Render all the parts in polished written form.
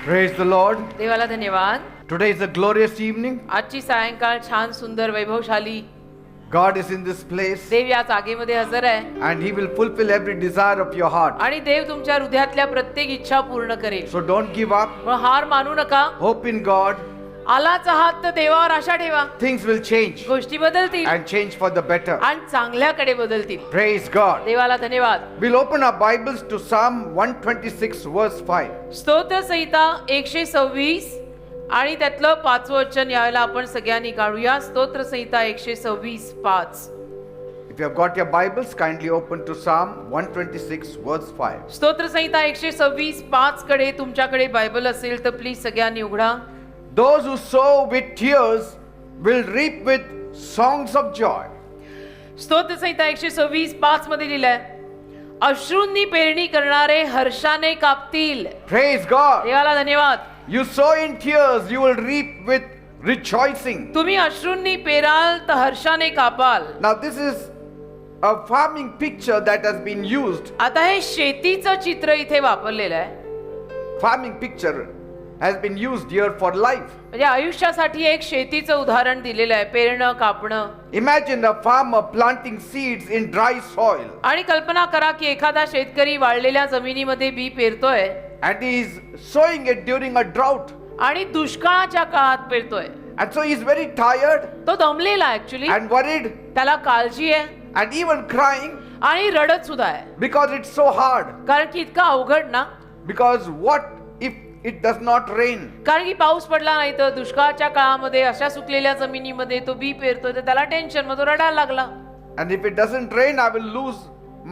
Praise the Lord. देवाला धन्यवाद. Today is a glorious evening. आजची सायंकाळ छान सुंदर वैभवशाली. God is in this place देव या जागेमध्ये हजर आहे and He will fulfill every desire of your heart. आणि देव तुमच्या हृदयातल्या प्रत्येक इच्छा पूर्ण करेल. So don't give up. मग हार मानू नका. Hope in God. आलाच आहात तर देवावर आशा ठेवा. Things will change गोष्टी बदलतील and change for the better. आणि चांगल्याकडे बदलतील. Praise God. देवाला धन्यवाद. We'll open our Bibles to Psalm 126 verse 5. स्तोत्र संहिता 126 आणि त्यातलं 5वं वचन यावेळेला आपण सगळ्यांनी काढूया. स्तोत्र संहिता 126 5. If you have got your Bibles, kindly open to Psalm 126 verse 5. स्तोत्र संहिता 126 5 कडे तुमच्याकडे बायबल असेल तर प्लीज सगळ्यांनी उघडा. Those who sow with tears will reap with songs of joy. स्तोत्र संहिता 126 5 मध्ये लिहिलंय, अश्रूंनी पेरणी करणारे हर्षाने कापतील. Praise God. देवाला धन्यवाद. You sow in tears, you will reap with rejoicing. तुम्ही अश्रूंनी पेराल तर हर्षाने कापाल. Now this is a farming picture that has been used. आता हे शेतीचं चित्र इथे वापरलेलं आहे. Farming picture has been used here for life. म्हणजे आयुष्यासाठी एक शेतीचं उदाहरण दिलेलं आहे. पेरणं कापणं. Imagine a farmer planting seeds in dry soil आणि कल्पना करा की एखादा शेतकरी वाळलेल्या जमिनीमध्ये बी पेरतोय and he is sowing it during a drought. आणि दुष्काळाच्या काळात पेरतोय. And so he is very tired तो दमलेला ऍक्च्युली. and worried त्याला काळजी आहे and even crying आणि रडत सुद्धा आहे. because it's so hard. कारण की इतका अवघड ना. Because what if it does not rain? कारण की पाऊस पडला नाही तर दुष्काळाच्या काळामध्ये अशा सुकलेल्या जमिनीमध्ये तो बी पेरतोय तर त्याला टेन्शन, मग तो रडायला लागला. And if it doesn't rain, I will lose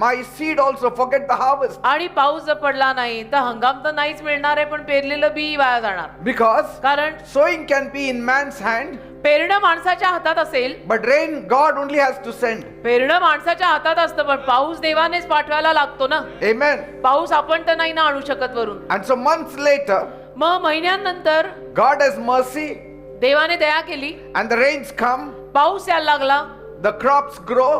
my seed also, forget the harvest. आणि पाऊस जर पडला नाही तर हंगाम तर नाहीच मिळणार आहे, पण पेरलेलं बी वाया जाणार. Because कारण sowing can be in man's hand, पेरणं माणसाच्या हातात असेल, but rain God only has to send. पेरणं माणसाच्या हातात असतं, पण पाऊस देवानेच पाठवायला लागतो ना. Amen. पाऊस आपण तर नाही ना आणू शकत वरून. And so months later, मग महिन्यानंतर God has mercy देवाने दया केली, and the rains come, पाऊस यायला लागला, the crops grow,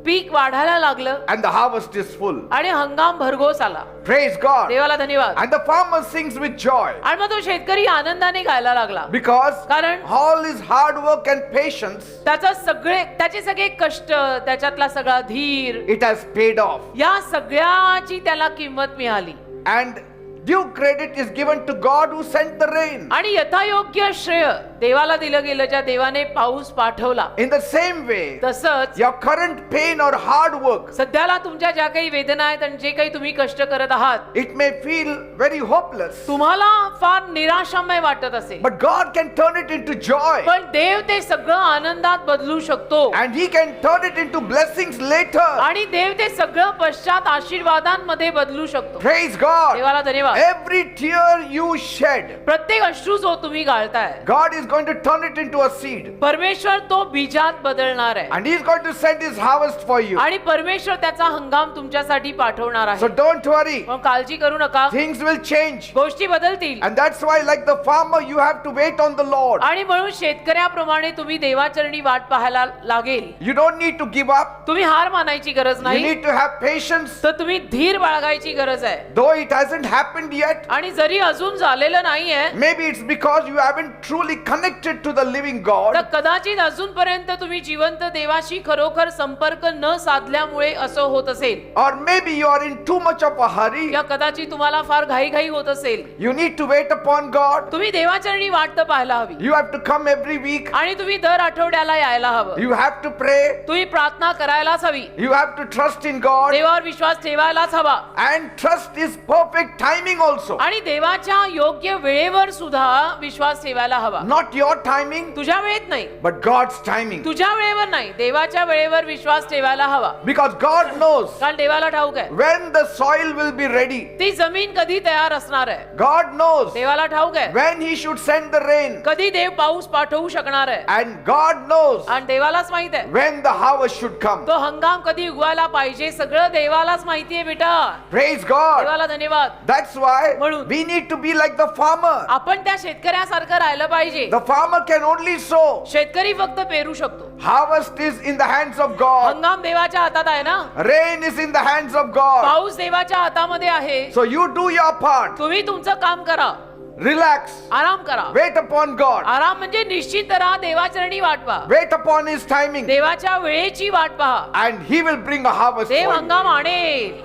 पीक वाढायला लागलं and the harvest is full. आणि हंगाम भरघोस आला. Praise God. देवाला धन्यवाद. And the farmer sings with joy आणि मग तो शेतकरी आनंदाने गायला लागला. because कारण all his hard work and patience, त्याचे सगळे कष्ट, त्याच्यातला सगळा धीर, it has paid off. या सगळ्याची त्याला किंमत मिळाली. And due credit is given to God who sent the rain. आणि यथायोग्य श्रेय देवाला दिलं गेलं, ज्या देवाने पाऊस पाठवला. In the same way, तसंच your current pain or hard work, सध्याला तुमच्या ज्या काही वेदना आहेत आणि जे काही तुम्ही कष्ट करत आहात, it may feel very hopeless, तुम्हाला फार निराशामय वाटत असेल, but God can turn it into joy. पण देव ते सगळं आनंदात बदलू शकतो. And He can turn it into blessings later. आणि देव ते सगळं पश्चात आशीर्वादांमध्ये बदलू शकतो. Praise God. देवाला धन्यवाद. Every tear you shed, प्रत्येक अश्रू जो तुम्ही गाळताय, God is going to turn it into a seed. परमेश्वर तो बीजात बदलणार आहे. And He is going to send His harvest for you. आणि परमेश्वर त्याचा हंगाम तुमच्यासाठी पाठवणार So आहे. don't worry. पण काळजी करू नका. Things will change. गोष्टी बदलतील. And that's why, like the farmer, you have to wait on the Lord. आणि म्हणून शेतकऱ्याप्रमाणे तुम्ही देवाचरणी वाट पाहायला लागेल. You don't need to give up. तुम्ही हार मानायची गरज You नाही, need to have patience. तर तुम्ही धीर बाळगायची गरज आहे. Though it hasn't happened yet, आणि जरी अजून झालेलं नाहीये, maybe it's because you haven't truly connected to the living God. तर कदाचित अजूनपर्यंत तुम्ही जिवंत देवाशी खरोखर संपर्क न साधल्यामुळे असं होत असेल. Or maybe you are in too much of a hurry. या कदाचित तुम्हाला फार घाई होत असेल. You need to wait upon God. तुम्ही देवाचरणी वाट तर पाहायला हवी. You have to come every week. आणि तुम्ही दर आठवड्याला यायला हवं. You have to pray. तुम्ही प्रार्थना करायलाच हवी. You have to trust in God. देवावर विश्वास ठेवायलाच हवा. And trust is perfect timing also. आणि देवाच्या योग्य वेळेवर सुद्धा विश्वास ठेवायला हवा. Not your timing, तुझ्या वेळेत नाही, but God's timing. तुझ्या वेळेवर नाही, देवाच्या वेळेवर विश्वास ठेवायला हवा. Because God knows कारण देवाला ठाऊक आहे when the soil will be ready. ती जमीन कधी तयार असणार आहे. God knows देवाला ठाऊक आहे when He should send the rain. कधी देव पाऊस पाठवू शकणार आहे. And God knows आणि देवालाच माहित आहे when the harvest should come. तो हंगाम कधी उगवायला पाहिजे. सगळं देवालाच माहिती आहे बेटा. Praise God. देवाला धन्यवाद. That's why म्हणून we need to be like the farmer. आपण त्या शेतकऱ्यासारखं राहिलं पाहिजे. The farmer can only sow. शेतकरी फक्त पेरू शकतो. Harvest is in the hands of God. हंगाम देवाच्या हातात आहे ना. Rain is in the hands of God. पाऊस देवाच्या हातामध्ये आहे. So you do your part. तुम्ही तुमचं काम करा. Relax. आराम करा. Wait upon God. आराम म्हणजे निश्चित राहा, देवाचरणी वाट पहा, Wait upon His timing. देवाच्या वेळेची वाट पहा. And He will bring a harvest Dev for you. हंगाम आणेल.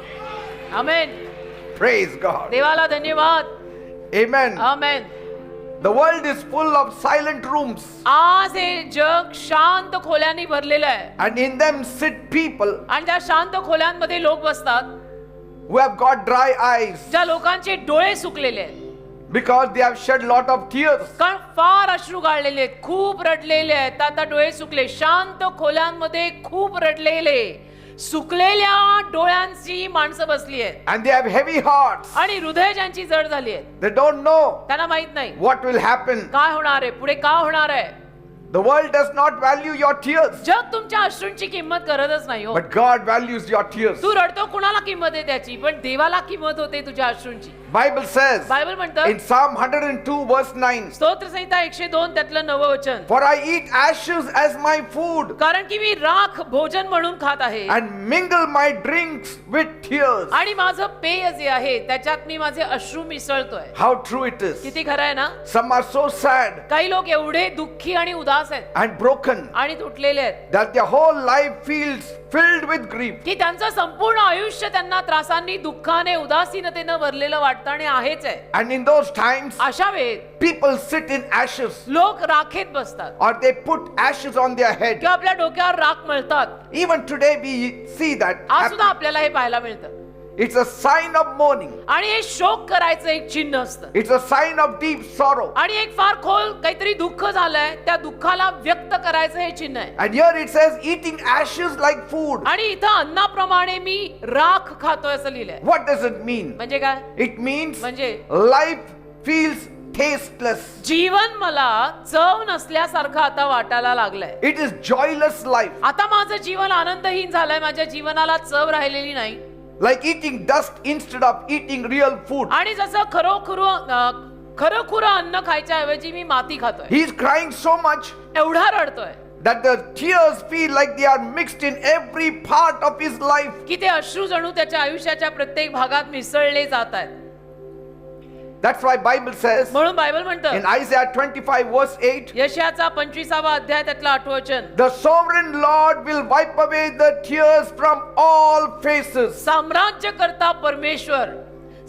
आमेन. Praise God. देवाला धन्यवाद. Amen. Amen. The world is full of silent rooms. आज हे जग शांत खोल्यांनी भरलेलं आहे And in them sit people आणि त्या शांत खोल्यांमध्ये लोक बसतात who have got dry eyes ज्या लोकांचे डोळे सुकलेले आहेत because they have shed lot of tears. कारण फार अश्रू गाळलेले आहेत, खूप रडलेले आहेत. आता डोळे सुकले, शांत खोल्यांमध्ये खूप रडलेले सुकलेल्या डोळ्यांची माणसं बसली आहेत And they have heavy hearts. आणि हृदय ज्यांची जड झाली आहेत. They don't know त्यांना माहित नाही what will happen. काय होणार आहे, पुढे काय होणार आहे. The world does not value your tears, जग तुमच्या अश्रूंची किंमत करतच नाही हो. but God values your tears. तू रडतो, कुणाला किंमत आहे त्याची, पण देवाला किंमत होते तुझ्या अश्रूंची. Bible says बायबल म्हणतं in Psalm 102 verse 9, स्तोत्र संहिता 102 त्यातलं 9 वचन, For I eat ashes as my food कारण की मी राख भोजन म्हणून खात आहे and mingle my drinks with tears. आणि माझं पेय जे आहे त्याच्यात मी माझे अश्रू मिसळतोय. How true it is. किती खरं आहे ना. Some are so sad काही लोक एवढे दुःखी आणि उदास आहेत and broken आणि तुटलेले आहेत that their whole life feels filled with grief. की त्यांचं संपूर्ण आयुष्य त्यांना त्रासांनी, दुःखाने, उदासीनतेनं भरलेलं वाटतं आणि आहेच आहे. And in those times, अशा वेळेत people sit in ashes लोक राखेत बसतात or they put ashes on their head. किंवा आपल्या डोक्यावर राख मळतात. Even today we see that आज सुद्धा happen. आपल्याला हे पाहायला मिळतं. It's a sign of mourning. आणि हे शोक करायचं एक चिन्ह असतं It's a sign of deep sorrow. आणि एक फार खोल काहीतरी दुःख झालंय, त्या दुःखाला व्यक्त करायचं हे चिन्ह आहे. And here it says eating ashes like food. आणि इथं अन्नाप्रमाणे मी राख खातोय असं लिहिलंय. What does it mean? म्हणजे काय? It means म्हणजे life feels tasteless. जीवन मला चव नसल्यासारखं आता वाटायला लागलंय. It is joyless life. आता माझं जीवन आनंदहीन झालंय, माझ्या जीवनाला चव राहिलेली नाही. Like eating dust instead of eating real food. आणि जसं खरोखुरं अन्न खायच्या ऐवजी मी माती खातोय. He is crying so much एवढा रडतोय that the tears feel like they are mixed in every part of his life. की ते अश्रू जणू त्याच्या आयुष्याच्या प्रत्येक भागात मिसळले जात आहेत. That's why Bible says म्हणून बायबल म्हणतं in Isaiah 25 verse 8, यशाचा 25वा अध्याय त्यातलं 8 वचन, the sovereign Lord will wipe away the tears from all faces. साम्राज्यकर्ता परमेश्वर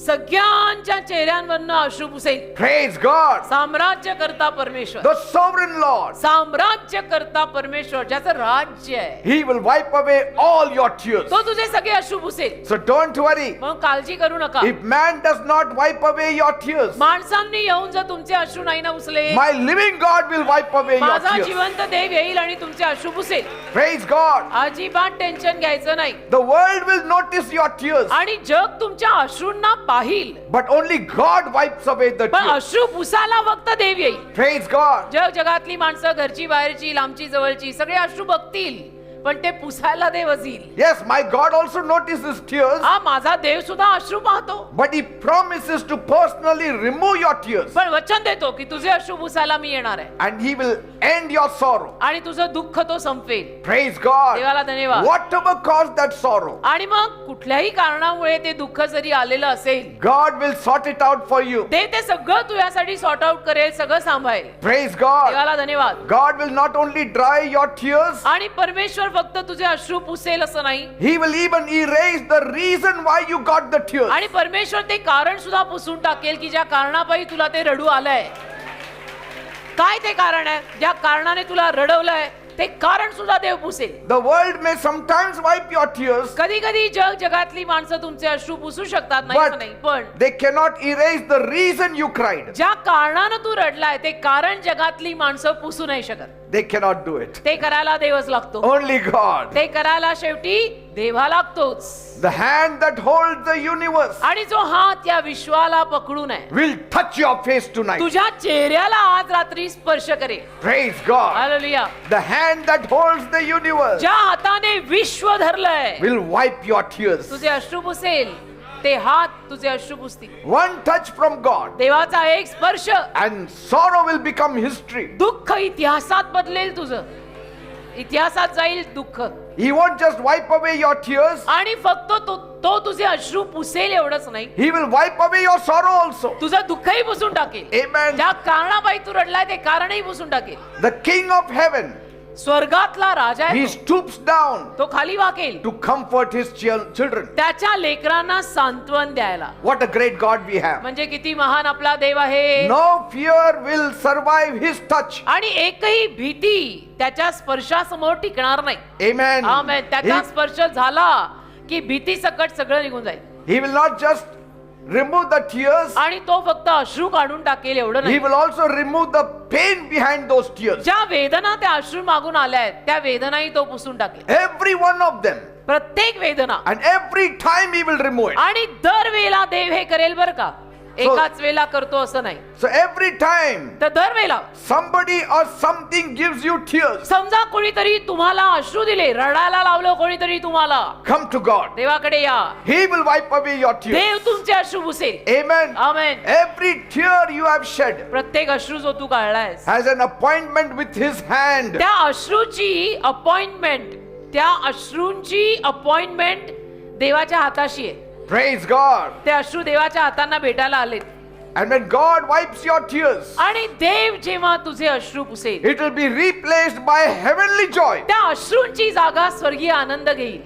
सगळ्यांच्या चेहऱ्यांवरनं अश्रू पुसेल. Praise God. साम्राज्यकर्ता परमेश्वर, The sovereign Lord, साम्राज्यकर्ता परमेश्वर ज्याचं राज्य आहे, He will wipe away all your tears. तो तुझे सगळे अश्रू पुसेल. So don't worry. म्हणून काळजी करू नका. If man does not wipe away your tears, माणसांनी येऊन जर तुमचे अश्रू नाही ना उचले, my living God will wipe away your माझा tears. जिवंत देव येईल आणि तुमचे अश्रू पुसेल. Praise God. अजिबात टेन्शन घ्यायचं नाही. The world will notice your tears, आणि जग तुमच्या अश्रूंना पाहिल, but only God wipes away the पण tears. अश्रू पुसायला फक्त देव येईल. Praise God. जगातली माणसं, घरची बाहेरची, लांबची जवळची, सगळे अश्रू बघतील, पण ते पुसायला देवच येईल. Yes, my God also notices tears, हा माझा देव सुद्धा अश्रू पाहतो, but He promises to personally remove your tears, पण वचन देतो की तुझे अश्रू पुसायला मी येणार आहे and He will end your sorrow. आणि तुझं दुःख तो संपवेल. Praise God. देवाला धन्यवाद. Whatever caused that sorrow, आणि मग कुठल्याही कारणामुळे ते दुःख जरी आलेलं असेल, God will sort it out for you. ते सगळं तुझ्यासाठी सॉर्ट आउट करेल, सगळं सांभाळेल. Praise God. देवाला धन्यवाद. God will not only dry your tears, आणि परमेश्वर फक्त तुझे अश्रू पुसेल असं नाही, He will even erase the reason why you got the tears. आणि परमेश्वर ते कारण सुद्धा पुसून टाकेल की ज्या कारणापायी तुला ते रडू आलंय. काय ते कारण आहे, ज्या कारणाने तुला रडवलंय, ते कारण सुद्धा देव पुसेल. The world may sometimes wipe your tears, कधी कधी जगातली माणसं तुमचे अश्रू पुसू शकतात, नाही but असं नाही, पण they cannot erase the reason you cried. ज्या कारणानं तू रडलाय ते कारण जगातली माणसं पुसू नाही शकत. They cannot do it. ते करायला देवच लागतो. Only God. ते करायला शेवटी देवा लागतोच. The hand that holds the universe आणि जो हात या विश्वाला पकडून आहे, will touch your face tonight. तुझ्या चेहऱ्याला आज रात्री स्पर्श करेल. Praise God. Hallelujah. The hand that holds the universe ज्या हाताने विश्व धरलंय, will wipe your tears. तुझे अश्रू पुसेल. ते हात तुझे अश्रू पुसतील. One touch from God देवाचा एक स्पर्श, and sorrow will become history. दुःख इतिहासात बदलेल तुझं. इतिहासात जाईल दुःख. He won't just wipe away your tears. आणि फक्त तो तुझे अश्रू पुसेल एवढंच नाही, He will wipe away your sorrow also. तुझं दुःखही पुसून टाकेल. Amen. ज्या कारणापायी तू रडलाय ते कारणही पुसून टाकेल. The King of heaven, स्वर्गातला राजा आहे he तो. stoops down तो खाली वाकेल to comfort his children. त्याच्या लेकरांना सांत्वन द्यायला. What a great God we have. म्हणजे किती महान आपला देव आहे. No fear will survive his touch. आणि एकही भीती त्याच्या स्पर्शासमोर टिकणार नाही. Amen. आमेन. त्याचा स्पर्श झाला की भीती सकट सगळं निघून जाईल. He will not just remove the tears, आणि तो फक्त अश्रू काढून टाकेल एवढं he नाही, will also remove the pain behind those tears. ज्या वेदना त्या अश्रू मागून आल्या आहेत त्या वेदनाही तो पुसून टाकेल. Every one of them. प्रत्येक वेदना. And every time he will remove it. आणि दर वेळेला देव हे करेल बर का, एकाच वेळेला करतो असं नाही. So every time तर दर वेळेला somebody or something gives you tears, समजा कोणीतरी तुम्हाला अश्रू दिले, रडायला लावलं कोणीतरी तुम्हाला, come to God. देवाकडे या. He will wipe away your tears. देव तुमचे अश्रू पुसेल. Amen. Amen. Every tear you have shed प्रत्येक अश्रू जो तू काढलायस has an appointment with his hand. त्या अश्रूची अपॉइंटमेंट, त्या अश्रूंची अपॉइंटमेंट देवाच्या हाताशी आहे. Praise God. ते अश्रू देवाच्या हातांना भेटायला आलेत. And when God wipes your tears, आणि देव जेव्हा तुझे अश्रू पुसेल it will be replaced by heavenly joy. त्या अश्रूंची जागा स्वर्गीय आनंद घेईल.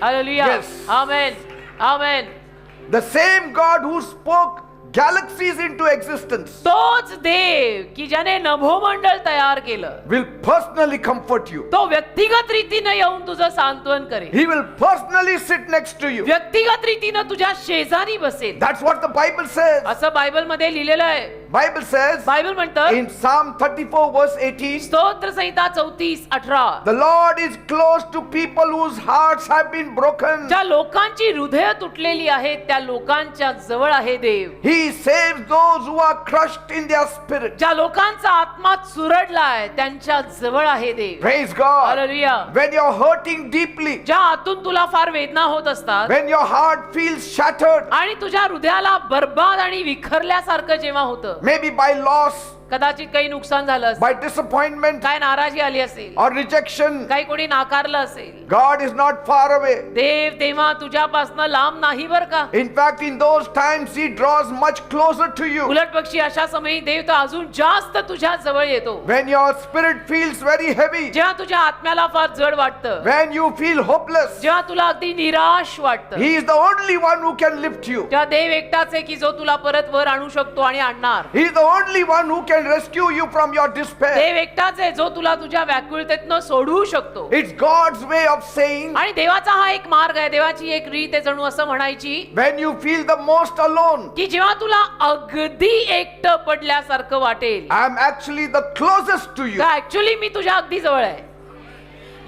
Hallelujah. Yes. Amen. Amen. The same God who spoke galaxies into existence तोच देव की ज्याने नभोमंडल तयार केलं will personally comfort you. तो व्यक्तिगत रीतीने येऊन तुझं सांत्वन करेल. He will personally sit next to you. व्यक्तिगत रीतीने तुझ्या शेजारी बसेल. That's what the Bible says. असं बायबल मध्ये लिहिलेलं आहे. Bible says बायबल म्हणतं in Psalm 34 verse 18, स्तोत्र संहिता 34:18, the Lord is close to people whose hearts have been broken. ज्या लोकांची हृदय तुटलेली आहेत त्या लोकांच्या जवळ आहे देव. He saves those who are crushed in their spirit. ज्या लोकांचा आत्मा चुरडलाय त्यांच्या जवळ आहे देव. Praise God. Hallelujah. When you're hurting deeply, ज्या आतून तुला फार वेदना होत असतात when your heart feels shattered, आणि तुझ्या हृदयाला बर्बाद आणि विखरल्यासारखं जेव्हा होतं, maybe by loss, कदाचित काही नुकसान झालं असेल, by disappointment काय नाराजी आली असेल, or rejection, काही कोणी नाकारलं असेल, God is not far away. देव तेव्हा तुझ्यापासनं लांब नाही बर का. In fact, in those times, He draws much closer to you. उलट पक्षी अशा समयी देव तर अजून जास्त तुझ्या जवळ येतो. When your spirit feels very heavy, जेव्हा तुझ्या आत्म्याला फार जड वाटतं, when you feel hopeless, जेव्हा तुला अगदी निराश वाटतं, He is the only one who can lift you. तेव्हा देव एकटाच आहे की जो तुला परत वर आणू शकतो आणि आणणार. He is the only one who can rescue you from your despair. देव एकटाच आहे जो तुला तुझ्या व्याकुळतेतनं सोडवू शकतो. It's God's way of saying, आणि देवाचा हा एक मार्ग आहे, देवाची एक रीत आहे जणू असं म्हणायची when you feel the most alone, की जेव्हा तुला अगदी एकटं पडल्यासारखं वाटेल, I am actually the closest to you. Actually मी तुझ्या अगदी जवळ आहे.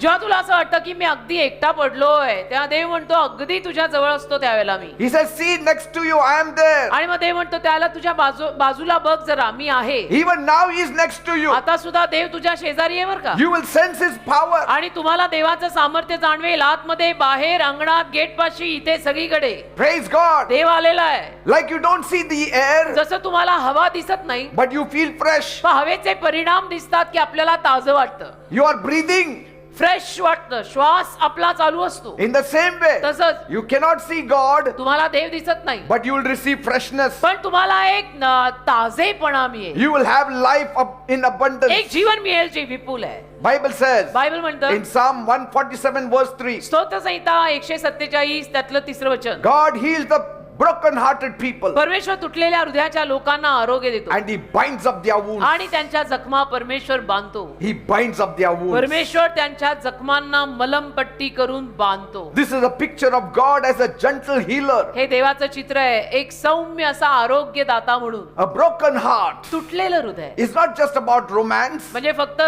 जेव्हा तुला असं वाटतं की मी अगदी एकटा पडलोय तेव्हा देव म्हणतो अगदी तुझ्या जवळ असतो त्यावेळेला मी. He says, see next to you, I am there. आणि मग देव म्हणतो त्याला तुझ्या बाजूला बघ जरा मी आहे. Even now He is next to you. आता सुद्धा देव तुझ्या शेजारी आहे बर का. You will sense His power. आणि तुम्हाला देवाचं सामर्थ्य जाणवेल. आतमध्ये, बाहेर, अंगणात, गेट पाशी, इथे सगळीकडे Praise God. देव आलेला आहे. Like you don't see the air, जसं तुम्हाला हवा दिसत नाही but you feel fresh. पण हवेचे परिणाम दिसतात की आपल्याला ताजं वाटतं, You are breathing. फ्रेश वाटतं, श्वास आपला चालू असतो. In the same way, तसंच you cannot see God, तुम्हाला देव दिसत नाही but you will receive freshness. पण तुम्हाला एक ताजेपणा मिळेल, You will have life in abundance. एक जीवन मिळेल जे विपुल आहे. Bible says बायबल म्हणतं in Psalm 147 verse 3, स्तोत्र संहिता 147 त्यातलं 3रं वचन, God heals the broken-hearted people परमेश्वर तुटलेल्या हृदयाच्या लोकांना आरोग्य देतो and He binds up their wounds. आणि त्यांच्या जखमा परमेश्वर बांधतो. He binds up their wounds. परमेश्वर त्यांच्या जखमांना मलमपट्टी करून बांधतो. This is a picture of God as a gentle healer. हे देवाचं चित्र आहे, एक सौम्य असा आरोग्य दाता म्हणून. A broken heart तुटलेलं हृदय is not just about romance. म्हणजे फक्त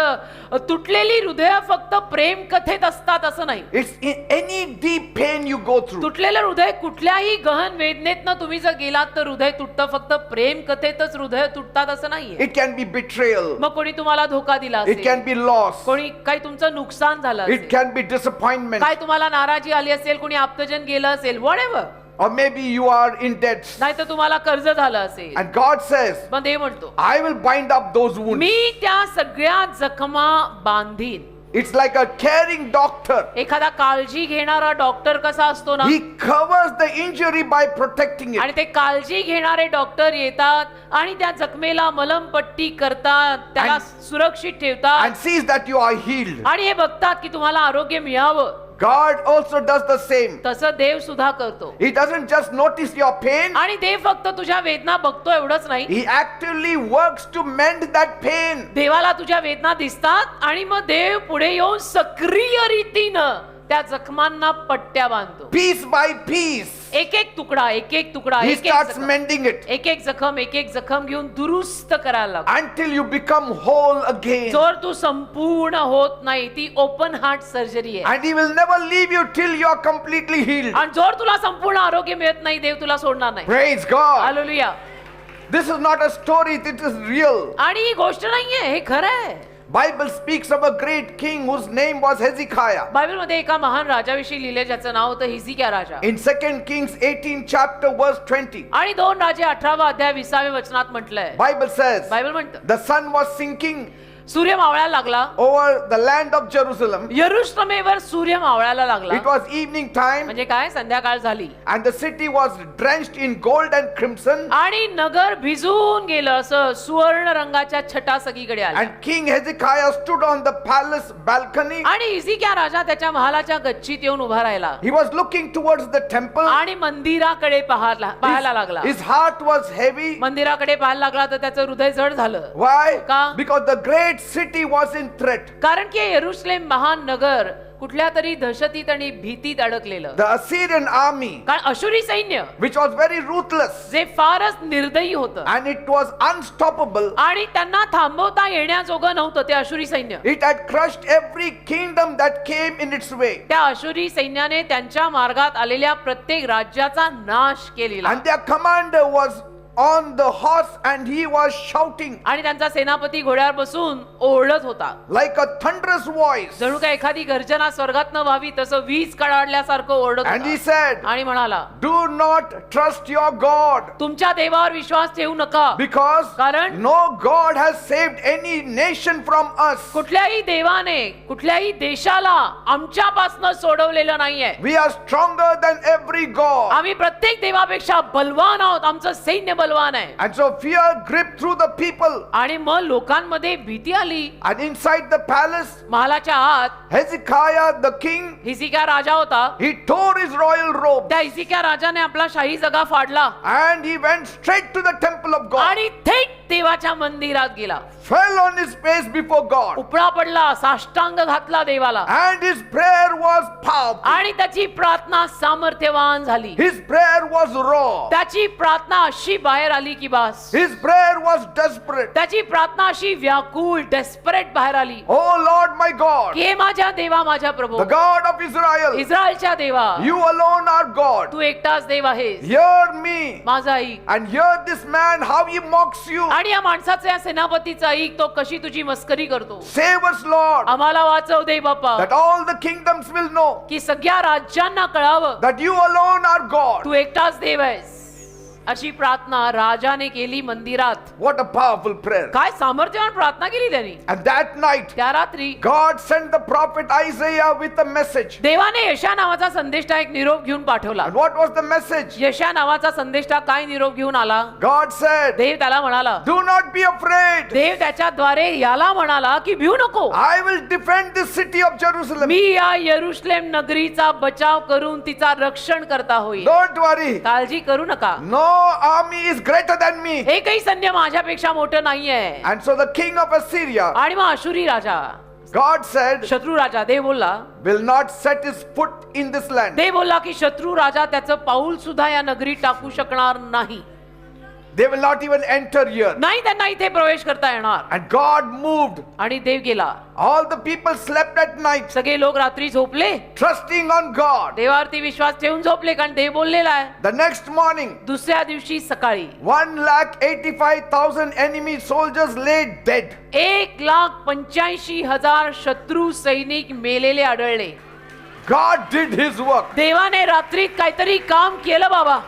तुटलेली हृदय फक्त प्रेम कथेत असतात असं नाही. It's in any deep pain you go through. तुटलेलं हृदय कुठल्याही गहन वेदनेतनं तुम्ही जर गेलात तर हृदय तुटतं. फक्त प्रेम कथेतच हृदय तुटतात असं नाहीये. It can be betrayal. मग कोणी तुम्हाला धोका दिला It can असेल, be loss. कोणी काही तुमचं नुकसान झालं It असेल, can be disappointment. काय तुम्हाला नाराजी आली असेल, कोणी आप्तजन गेलं असेल, whatever, Or maybe you are in debt. नाहीतर तुम्हाला कर्ज झालं असेल, And God says, पण देव म्हणतो I will bind up those wounds. मी त्या सगळ्या जखमा बांधीन. It's like a caring doctor. एखादा काळजी घेणारा डॉक्टर कसा असतो ना, He covers the injury by protecting आणि it. ते काळजी घेणारे डॉक्टर येतात आणि त्या जखमेला मलमपट्टी करतात, त्याला सुरक्षित ठेवतात And sees that you are healed. आणि हे बघतात की तुम्हाला आरोग्य मिळावं. God also does the same. तसं देव सुद्धा करतो. He doesn't just notice your pain. आणि देव फक्त तुझ्या वेदना बघतो एवढंच नाही, He actively works to mend that pain. देवाला तुझ्या वेदना दिसतात आणि मग देव पुढे येऊन सक्रिय रीतीनं त्या जखमांना पट्ट्या बांधतो. Piece by piece. एक एक तुकडा, एक एक तुकडा, He एक एक starts जखम, mending it एक एक जखम, एक एक जखम घेऊन दुरुस्त करायला लागतो. until you become whole again. जर तू संपूर्ण होत नाही, ती ओपन हार्ट सर्जरी आहे. And He will never leave you till you are completely healed. आणि जर तुला संपूर्ण आरोग्य मिळत नाही, देव तुला सोडणार नाही. Praise God. Hallelujah. This is not a story, it is real. आणि ही गोष्ट नाहीये, हे खरं आहे. Bible speaks of a great king whose name was Hezekiah. Bible मध्ये एका महान राजाविषयी लिहिले ज्याचं नाव होतं हिजकिया राजा. In 2 Kings 18 chapter verse 20, आणि 2 राजे 18वा अध्याय 20व्या वचनात म्हटलंय. Bible says, बायबल म्हणतं the sun was sinking सूर्य मावळायला लागला, over the land of Jerusalem. यरुश्लेमेवर सूर्य मावळायला लागला. It was evening time म्हणजे काय, संध्याकाळ झाली and the city was drenched in gold and crimson. आणि नगर भिजून गेलं, असं सुवर्ण रंगाच्या छटा सगळीकडे आल्या. And King Hezekiah stood on the palace balcony. आणि हिजकिया राजा त्याच्या महालाच्या गच्चीत येऊन उभा राहिला He was looking towards the temple. आणि मंदिराकडे पाहायला लागला. His heart was heavy. मंदिराकडे पाहायला लागला तर त्याचं हृदय जड झालं. Why? का? Because the great city was in threat. कारण की यरुश्लेम महान नगर कुठल्या तरी दहशतीत आणि भीतीत अडकलेलं. The Assyrian army, कारण अशुरी सैन्य which was very ruthless जे फारच निर्दयी होतं and it was unstoppable, आणि त्यांना थांबवता येण्याजोगं नव्हतं. ते अशुरी सैन्य, it had crushed every kingdom that came in its way. त्या अशुरी सैन्याने त्यांच्या मार्गात आलेल्या प्रत्येक राज्याचा नाश केलेला. And their commander was on the horse and he was shouting आणि त्यांचा सेनापती घोड्यावर बसून ओरडत होता, like a thunderous voice. जणू काय एखादी गर्जना स्वर्गातनं व्हावी तसं वीज कडाडल्यासारखं ओरडत And he होता. said, आणि म्हणाला, do not trust your God, तुमच्या देवावर विश्वास ठेवू नका, because कारण no God has saved any nation from us. कुठल्याही देवाने कुठल्याही देशाला आमच्यापासनं सोडवलेलं नाहीये. We are stronger than every God. आम्ही प्रत्येक देवापेक्षा बलवान आहोत. आमचं सैन्य बलवान आहे. And so fear gripped through the people. आणि मग लोकांमध्ये भीती आली. And inside the palace, महालाच्या आत Hezekiah the king, हिजकिया राजा होता. he tore his royal robe त्या हिजकिया राजाने आपला शाही जगा फाडला and he went straight to the temple of God, आणि थेट देवाच्या मंदिरात गेला. fell on his face before God, Upla पडला, साष्टांग घातला देवाला. and his prayer was powerful. आणि त्याची प्रार्थना सामर्थ्यवान झाली. His prayer was raw. त्याची प्रार्थना अशी बाहेर आली की बस. His prayer was desperate. त्याची प्रार्थना अशी व्याकुळ, डेस्परेट बाहेर आली Oh Lord my God, की हे माझ्या देवा, माझ्या प्रभू, the God of Israel, इस्रायलच्या देवा, you alone are God. तू एकटाच देव आहेस. Hear me माझा ऐक. and hear this man how he mocks you. आणि या माणसाचा, या सेनापतीचा ऐक, तो कशी तुझी मस्करी करतो. Save us, Lord, आम्हाला वाचव दे बाप्पा, that all the kingdoms will know की सगळ्या राज्यांना कळावं that you alone are God. तू एकटाच देव आहेस. अशी प्रार्थना राजाने केली मंदिरात. What a powerful prayer. काय सामर्थ्यवान प्रार्थना केली त्यांनी. And that night, त्या रात्री God sent the prophet Isaiah with a message. देवाने यशा नावाचा संदेष्टा एक निरोप घेऊन पाठवला. And what was the message? यशा नावाचा संदेष्टा काय निरोप घेऊन आला. God said, देव त्याला म्हणाला, do not be afraid. देव त्याच्याद्वारे याला म्हणाला की भिऊ नको. I will defend this city of Jerusalem. मी या यरुश्लेम नगरीचा बचाव करून तिचा रक्षण करता होईल. Don't worry. काळजी करू नका. No army is greater than me. एकही सैन्य माझ्यापेक्षा मोठं नाहीये. And so the king of Assyria, आणि मग अशुरी राजा, God said, शत्रू राजा, देव बोलला, will not set his foot in this land. देव बोलला की शत्रू राजा त्याचं पाऊल सुद्धा या नगरीत टाकू शकणार नाही. They will not even enter here. नाही त्यांना इथे प्रवेश करता येणार. And God moved. आणि देव गेला. All the people slept at night, सगळे लोक रात्री झोपले, trusting on God. देवावरती विश्वास ठेवून झोपले, कारण देव बोललेला आहे. The next morning, दुसऱ्या दिवशी सकाळी 1,85,000 enemy soldiers lay dead. 1,85,000 शत्रू सैनिक मेलेले आढळले. God did his work. देवाने रात्रीत काहीतरी काम केलं बाबा.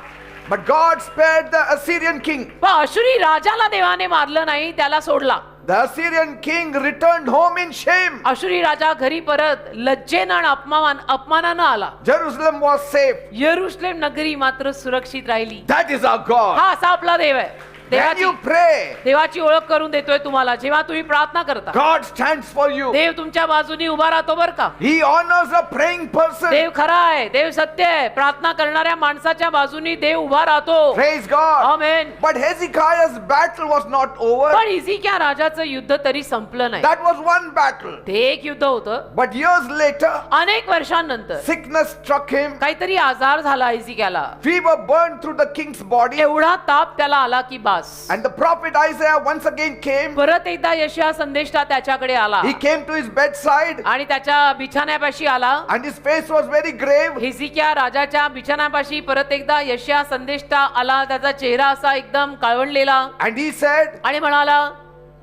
But God spared the Assyrian king. पण अशुरी राजाला देवाने मारलं नाही, त्याला सोडला. The Assyrian king returned home in shame. अशुरी राजा घरी परत लज्जेनं आणि अपमानानं आला. Jerusalem was safe. यरुशलेम नगरी मात्र सुरक्षित राहिली. That is our God. हा असा आपला देव आहे. When you pray, देवाची ओळख करून देतोय तुम्हाला जेव्हा तुम्ही प्रार्थना करता. God stands for you. देव तुमच्या बाजूनी उभा राहतो बर का. He honors a praying person. देव खरा आहे, देव सत्य आहे. प्रार्थना करणाऱ्या माणसाच्या बाजूनी देव उभा राहतो. Praise God. Amen. But Hezekiah's battle was not over. पण हिजकिया राजाचं युद्ध तरी संपलं नाही. That was one battle. ते एक युद्ध होतं. But years later, अनेक वर्षांनंतर sickness struck him. काहीतरी आजार झाला हिजकियाला. Fever burned through the king's body. एवढा ताप त्याला आला की बास. And the prophet Isaiah once again came. परत एकदा यशया संदेष्टा त्याच्याकडे आला. He came to his bedside. आणि त्याच्या बिछाण्यापाशी आला. And his face was very grave. Hezekiah राजाच्या बिछाण्यापाशी परत एकदा यशया संदेष्टा आला. त्याचा चेहरा असा एकदम काळवंडलेला. And he said, आणि म्हणाला,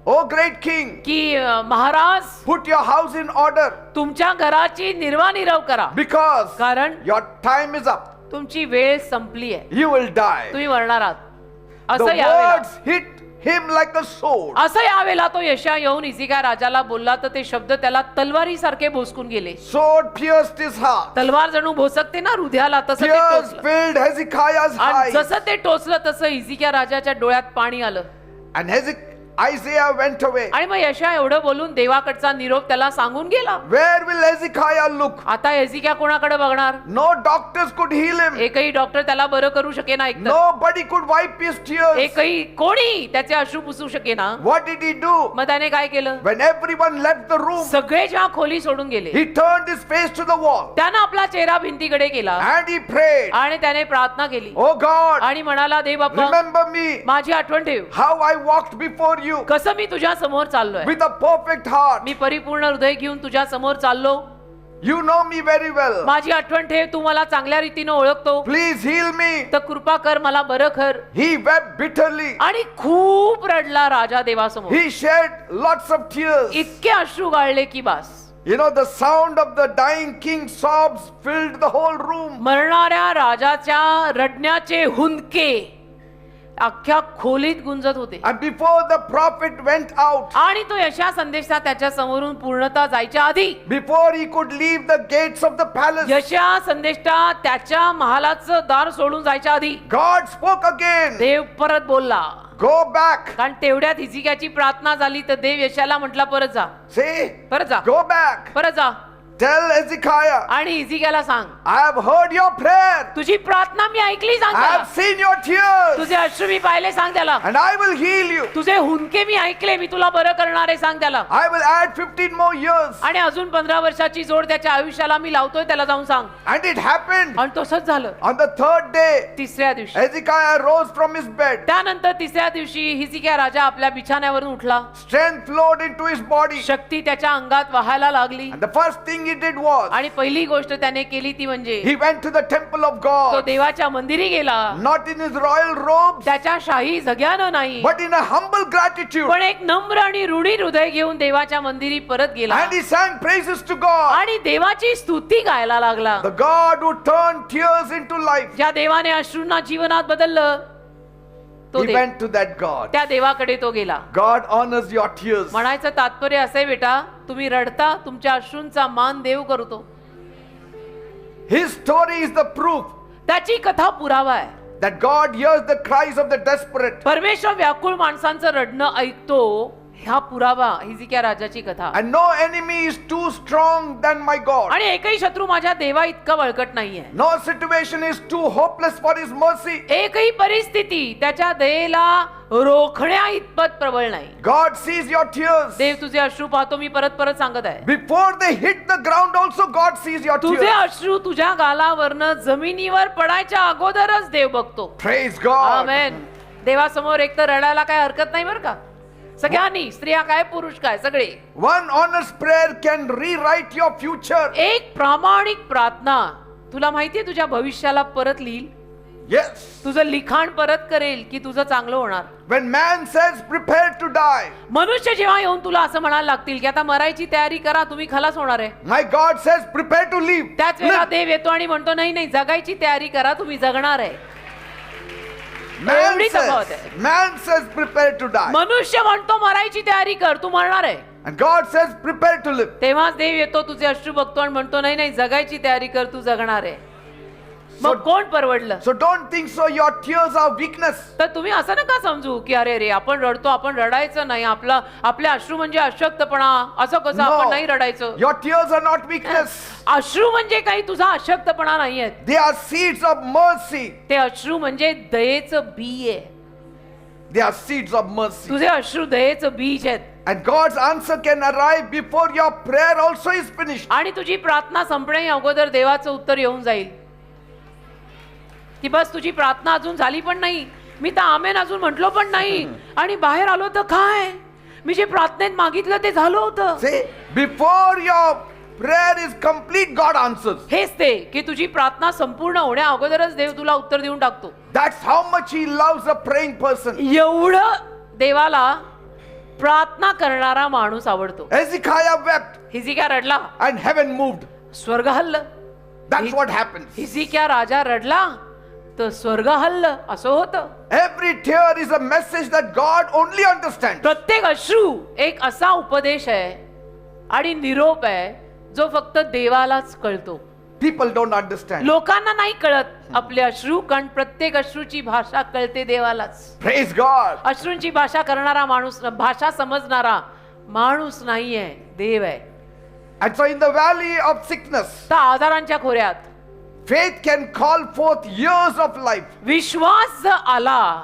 "O great king, की Maharaj put your house in order, तुमच्या घराची निर्वानिरव करा, because कारण your time is up. तुमची वेळ संपली आहे, You will die." तुम्ही मरणार आहात. The असं यावेळेला words hit him like a sword. असं यावेळेला तो यशया येऊन हिजकिया राजाला बोलला तर ते शब्द त्याला तलवारी सारखे भोसकून गेले. Sword pierced his heart. तलवार जणू भोसकते ना हृदयाला, तसं ते Tears टोचलं. filled Hezekiah's आणि eyes. जसं ते टोचलं तसं हिजकिया राजाच्या डोळ्यात पाणी आलं. And Isaiah went away. आणि मग यशया एवढं बोलून देवाकडचा निरोप त्याला सांगून गेला. Where will Hezekiah look? आता हिजकिया कोणाकडे बघणार? No doctors could heal him. एकही डॉक्टर त्याला बरं करू शकेना. एकतर Nobody could wipe his tears. एकही कोणी त्याचे अश्रू पुसू शकेना. What did he do? मग त्याने काय केलं? When everyone left the room, सगळे जेव्हा खोली सोडून गेले, he turned his face to the wall त्यानं आपला चेहरा भिंतीकडे केला and he prayed, आणि त्याने प्रार्थना केली "Oh God, आणि म्हणाला, देव बाप्पा remember me, माझी आठवण ठेव, how I walked before you कसं मी तुझ्या समोर चाललोय. with a perfect heart. मी परिपूर्ण हृदय घेऊन तुझ्या समोर चाललो. You know me very well. माझी आठवण ठेव, तू मला चांगल्या रीतीने ओळखतो. Please heal me." तर कृपा कर, मला बरं कर. He wept bitterly. आणि खूप रडला राजा देवासमोर. He shed lots of tears. इतके अश्रू गाळले की बास. You know, the sound of the dying king's sobs filled the whole room. मरणाऱ्या राजाच्या रडण्याचे हुंदके अख्ख्या खोलीत गुंजत होते. And before the prophet went out, आणि तो यशया संदेशा त्याच्या समोरून पूर्णतः जायच्या आधी, before he could leave the gates of the palace, यशया संदेष्टा त्याच्या महालाचं दार सोडून जायच्या आधी God spoke again. देव परत बोलला. Go back. कारण तेवढ्यात हिजकियाची प्रार्थना झाली तर देव यशाला म्हटला, परत जा, See, परत जा, go back. परत जा. Tell Hezekiah, आणि हिजकियाला सांग, I have heard your prayer. तुझी प्रार्थना मी ऐकली. सांग I त्याला. have seen your tears. तुझे अश्रू मी पाहिले. सांग त्याला. And I will heal you. तुझे हुंदके मी ऐकले, मी तुला बरं करणार आहे. सांग त्याला. I will add 15 more years. आणि अजून 15 वर्षाची जोड त्याच्या आयुष्याला मी लावतोय. त्याला जाऊन सांग. And it happened. आणि तसंच झालं. On the third day, तिसऱ्या दिवशी, Hezekiah rose from his bed. त्यानंतर तिसऱ्या दिवशी हिजकिया राजा आपल्या बिछाण्यावरून उठला. Strength flowed into his body. शक्ती त्याच्या अंगात वाहायला लागली. And the first thing he did was, आणि पहिली गोष्ट त्याने केली ती म्हणजे he went to the temple of तो God. देवाच्या मंदिरी गेला. Not in his royal robes, त्याच्या शाही जग्यानं नाही, but in a humble gratitude. पण एक नम्र आणि ऋणी हृदय घेऊन देवाच्या मंदिरी परत गेला. And he sang praises to God. आणि देवाची स्तुती गायला लागला. The God who turned tears into life. ज्या देवाने अश्रूंना जीवनात बदललं, तो He Dev, went to that God. त्या देवाकडे तो गेला. God honors your tears. म्हणायचं तात्पर्य असे, बेटा, तुम्ही रडता, तुमच्या अश्रूंचा मान देव करतो. His story is the proof त्याची कथा पुरावा आहे. that God hears the cries of the desperate. परमेश्वर व्याकुळ माणसांचं रडणं ऐकतो. हा पुरावा हिजकिया राजाची कथा. And no enemy is too strong than my God. आणि एकही शत्रू माझ्या देवा इतका बळकट नाहीये. No situation is too hopeless for his mercy. एकही परिस्थिती त्याच्या दयेला रोखण्या इतपत प्रबळ नाही. God sees your tears. देव तुझे अश्रू पाहतो. मी परत परत सांगत आहे, Before they hit the ground also God sees your तुझे tears. अश्रू तुझ्या गालावरनं जमिनीवर पडायच्या अगोदरच देव बघतो. Praise God. आमेन. देवासमोर एक तर रडायला काय हरकत नाही बरं का. सगळ्यांनी, स्त्रिया काय पुरुष काय सगळे. One honest prayer can rewrite your future. एक प्रामाणिक प्रार्थना तुला माहितीये तुझ्या भविष्याला परत लिहिल. Yes. तुझं लिखाण परत करेल की तुझं चांगलं होणार. When man says prepare to die, मनुष्य जेव्हा येऊन तुला असं म्हणायला लागतील की आता मरायची तयारी करा, तुम्ही खलास होणार आहे, my God says prepare to live. त्याच वेळेला Live. देव येतो आणि म्हणतो नाही नाही, जगायची तयारी करा, तुम्ही जगणार आहे. एवढी तफावत आहे. Man says, prepare to die. मनुष्य म्हणतो मरायची तयारी कर, तू मरणार आहे. And God says, prepare to live. तेव्हाच देव येतो, तुझे अश्रू बघतो आणि म्हणतो नाही नाही, जगायची तयारी कर, तू जगणार आहे. मग कोण परवडलं? So don't think so your tears are weakness. तर तुम्ही असं नका समजू की अरे रे आपण रडतो, आपण रडायचं नाही, आपले अश्रू म्हणजे अशक्तपणा, असं कसं आपण नाही रडायचं. Your tears are not weakness. अश्रू म्हणजे काही तुझा अशक्तपणा नाही आहे. They are seeds of mercy. ते अश्रू म्हणजे दयेचं बी आहे. They are seeds of mercy. तुझे अश्रू दयेचं बीज आहेत. And God's answer can arrive before your prayer also is finished. आणि तुझी प्रार्थना संपणे अगोदर देवाचं उत्तर येऊन जाईल की बस तुझी प्रार्थना अजून झाली पण नाही, मी तर आमेन अजून म्हटलो पण नाही, आणि बाहेर आलो तर काय, मी जे प्रार्थनेत मागितलं ते झालं होतं. See, before your prayer is complete, God answers. हेच ते की तुझी प्रार्थना संपूर्ण होण्या अगोदरच देव तुला उत्तर देऊन टाकतो. That's how much He loves a praying person. एवढं देवाला प्रार्थना करणारा माणूस आवडतो. Hezekiah wept Hezekiah रडला and heaven moved. स्वर्ग हल्लं. That's what happens. हिजकिया राजा रडला तर स्वर्ग हल्लं, असं होतं. Every tear is a message that God only understands. प्रत्येक अश्रू एक असा उपदेश आहे आणि निरोप आहे जो फक्त देवालाच कळतो. People don't understand. लोकांना नाही कळत आपले अश्रू, कारण प्रत्येक अश्रूची भाषा कळते देवालाच. Praise God. अश्रूंची भाषा करणारा माणूस, भाषा समजणारा माणूस नाहीये, देव आहे. And so in the valley of sickness, तर आजारांच्या खोऱ्यात faith can call forth years of life. विश्वास जर आला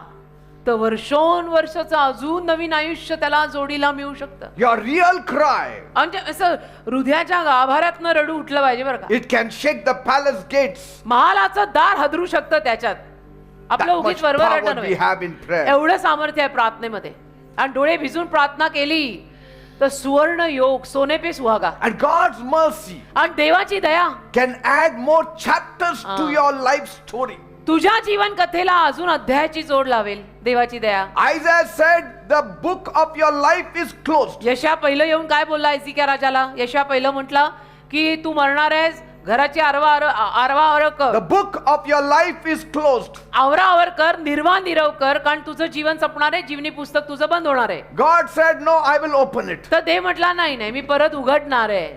तर वर्षोनवर्षाचं अजून नवीन आयुष्य त्याला जोडीला मिळू शकतं. Your real cry, म्हणजे असं हृदयाच्या गाभाऱ्यातनं रडू उठलं पाहिजे बरं का. it can shake the palace gates. महालाचं दार हदरू शकतं त्याच्यात. आपलं That उगीच much बरोबर power रडणं we have in prayer. एवढं सामर्थ्य आहे प्रार्थनेमध्ये. आणि डोळे भिजून प्रार्थना केली तर सुवर्ण योग, सोने पे सुहागा. And God's mercy आणि देवाची दया can add more chapters to your life story. तुझ्या जीवन कथेला अजून अध्यायाची जोड लावेल. देवाची दया. Isaiah said, the book of your life is closed. यशा पहिलं येऊन काय बोलला हिजकिया राजाला? यशा पहिलं म्हटलं की तू मरणार आहेस, घराची आरवा कर. The book of your life is closed. आवरावर कर, निर्वाह कर, कारण तुझं जीवन संपणार आहे, जीवनी पुस्तक तुझं बंद होणार आहे. God said, no, I will open it. तर देव म्हटला नाही नाही, मी परत उघडणार आहे.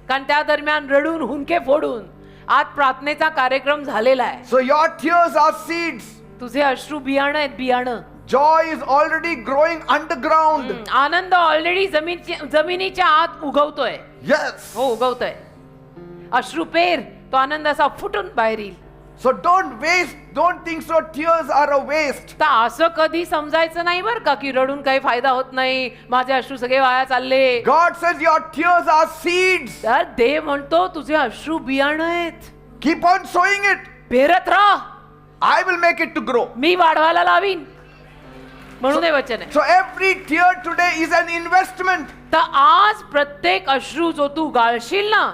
कारण त्या दरम्यान रडून हुंके फोडून आज प्रार्थनेचा कार्यक्रम झालेला आहे. So your tears are seeds. तुझे अश्रू बियाणं आहेत, बियाणं. Joy is already growing underground. Anand already जमिनीच्या आत उगवतोय. Yes. हो, उगवतोय. अश्रू पेर, तो आनंद असा फुटून बाहेर येईल. So don't think so tears are a waste. तर असं कधी समजायचं नाही बरं का की रडून काही फायदा होत नाही, माझे अश्रू सगळे वाया चालले. God says your tears are seeds. तर देव म्हणतो तुझे अश्रू बियाणं आहेत. Keep on sowing it. पेरत राहा, I will make it to grow. मी वाढवायला लावीन, म्हणून हे वचन आहे. So every tear today is an investment. तर आज प्रत्येक अश्रू जो तू गाळशील ना,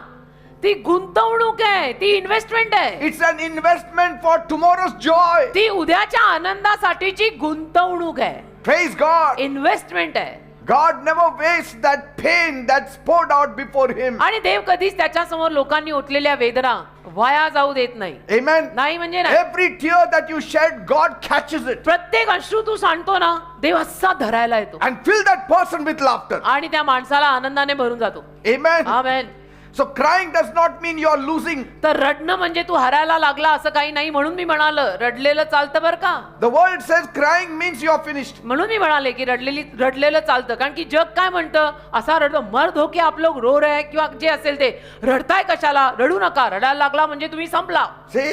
ती गुंतवणूक आहे, ती इन्व्हेस्टमेंट आहे. It's an investment for tomorrow's joy. ती उद्याच्या आनंदासाठीची गुंतवणूक आहे. Praise God. इन्व्हेस्टमेंट आहे. God never wastes that pain that's poured out before Him. आणि देव कधीच त्याच्या समोर लोकांनी ओतलेल्या वेदना वाया जाऊ देत नाही. Amen. नाही म्हणजे नाही. Every tear that you shed, God catches it प्रत्येक अश्रू तू सांडतो ना, देव असा धरायला येतो and fill that person with laughter. आणि त्या माणसाला आनंदाने भरून जातो. Amen. Amen. So crying does not mean you're losing. तर रडणं म्हणजे तू हरायला लागला असं काही नाही. म्हणून मी म्हणालं रडलेलं चालतं बरं का. The world says crying means you're finished. म्हणून मी म्हणाले की रडलेलं चालतं, कारण की जग काय म्हणतं, असा रडतो, मर्द हो की आप लोग रो रहे हैं किंवा जे असेल ते, रडताय कशाला, रडू नका, रडायला लागला म्हणजे तुम्ही संपला. See,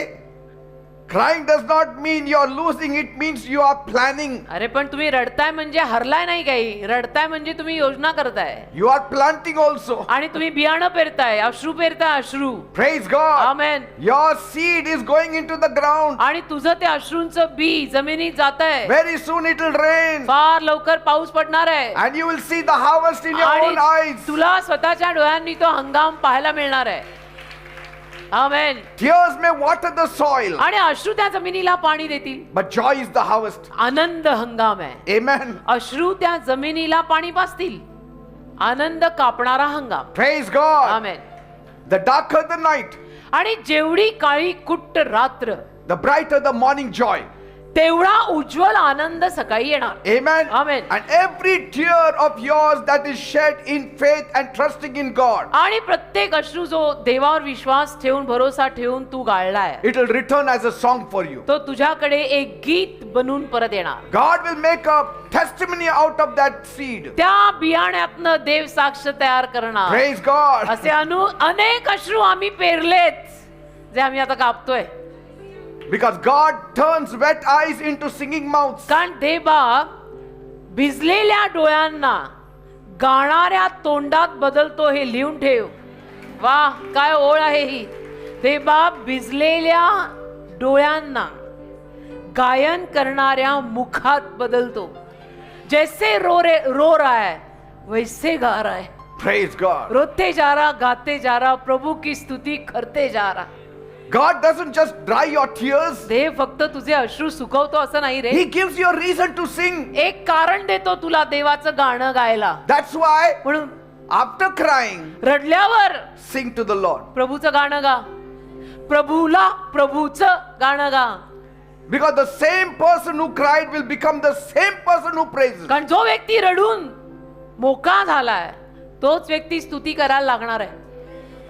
crying does not mean you're losing, it means you are planning. अरे पण तुम्ही रडताय म्हणजे हरलाय नाही काही, रडताय म्हणजे तुम्ही योजना करताय. You are planting also. आणि तुम्ही बियाणं पेरताय, अश्रू पेरताय, अश्रू. Praise God. Amen. Your seed is going into the ground. आणि तुझं ते अश्रूंचं बी जमिनीत जात आहे. Very soon it will rain. फार लवकर पाऊस पडणार आहे. And you will see the harvest in your own आणि eyes. तुला स्वतःच्या डोळ्यांनी तो हंगाम पाहायला मिळणार आहे. आमेन. Tears may water the soil, आणि अश्रू त्या जमिनीला पाणी देतील, but joy is the harvest. आनंद हंगाम आहे. Amen. अश्रू त्या जमिनीला पाणी पाजतील, आनंद कापणारा हंगाम. Praise God. Amen. The darker the night, आणि जेवढी काळी कुट्ट रात्र, the brighter the morning joy. तेवढा उज्ज्वल आनंद सकाळी येणार. Amen. Amen. And every tear of yours that is shed in faith and trusting in God, आणि प्रत्येक अश्रू जो देवावर विश्वास ठेवून भरोसा ठेवून तू गाळलाय it will return as a song for you. तो तुझ्याकडे एक गीत बनून परत येणार. God will make a testimony out of that seed. त्या बियाण्यातनं देव साक्ष तयार करणार. Praise God. असे अनेक अश्रू आम्ही पेरलेत जे आम्ही आता कापतोय. Because God turns wet eyes into singing mouths. कारण देवा भिजलेल्या डोळ्यांना गाणाऱ्या तोंडात बदलतो हे लिहून ठेव. वा काय ओळ आहे ही. देवा भिजलेल्या डोळ्यांना गायन करणाऱ्या मुखात बदलतो. जैसे रो रहा है वैसे गा रहा है. Praise God. रोते जा रहा गाते जा रहा प्रभु की स्तुति करते जा रहा. God doesn't just dry your tears. देव फक्त तुझे अश्रू सुकवतो असं नाही रे. He gives you a reason to sing. एक कारण देतो तुला देवाचं गाणं गायला. That's why म्हणून after crying, रडल्यावर sing to the Lord. प्रभूचं गाणं गा. प्रभूला प्रभूचं गाणं गा. Because the same person who cried will become the same person who praises. कारण जो व्यक्ती रडून मोकळा झालाय तोच व्यक्ती स्तुती करायला लागणार आहे.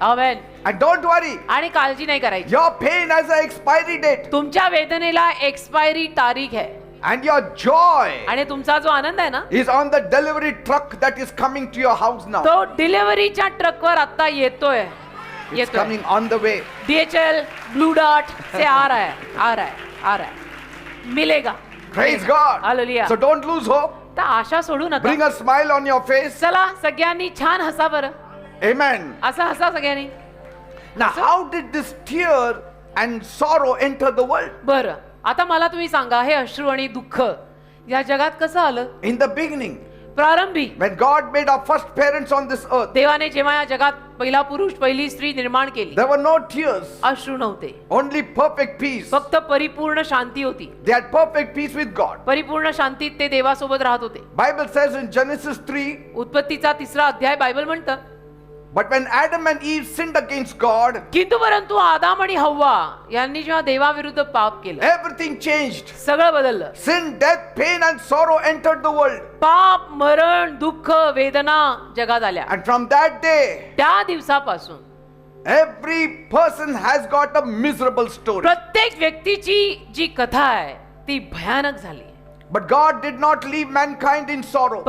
आमेन. And don't worry, आणि काळजी नाही करायची. your pain has an expiry date. तुमच्या वेदनेला एक्सपायरी तारीख आहे. And your joy आणि तुमचा जो आनंद आहे ना is on the delivery truck that is coming to your house now. तो डिलिव्हरीच्या ट्रकवर आता येतोय. It's coming on the way. DHL Blue डॉट से आ रहा है मिलेगा. Praise God. Hallelujah. So don't lose hope. तर आशा सोडू Bring नका. a smile on your face. चला सगळ्यांनी छान हसा बरं. Amen. असं हसा सगळ्यांनी. Now, how did this tear and sorrow enter the world? बरं आता मला तुम्ही सांगा हे अश्रू आणि दुःख या जगात कसं आलं. In the beginning, प्रारंभी when God made our first parents on this earth, देवाने जेव्हा या जगात पहिला पुरुष पहिली स्त्री निर्माण केली there were no tears, अश्रू नव्हते. only perfect peace. फक्त परिपूर्ण शांती होती. They had perfect peace with God. परिपूर्ण शांतीत ते देवासोबत राहत होते. Bible says in Genesis 3, उत्पत्तीचा 3रा अध्याय बायबल म्हणतं. but when Adam and Eve sinned against God, किंतु परंतु आदाम आणि हव्वा यांनी जेव्हा देवाविरुद्ध पाप केलं everything changed. सगळं बदललं. Sin, death, pain and sorrow entered the world. पाप मरण दुःख वेदना जगात आल्या. And from that day, त्या दिवसापासून every person has got a miserable story. प्रत्येक व्यक्तीची जी कथा आहे ती भयानक झाली. But God did not leave mankind in sorrow.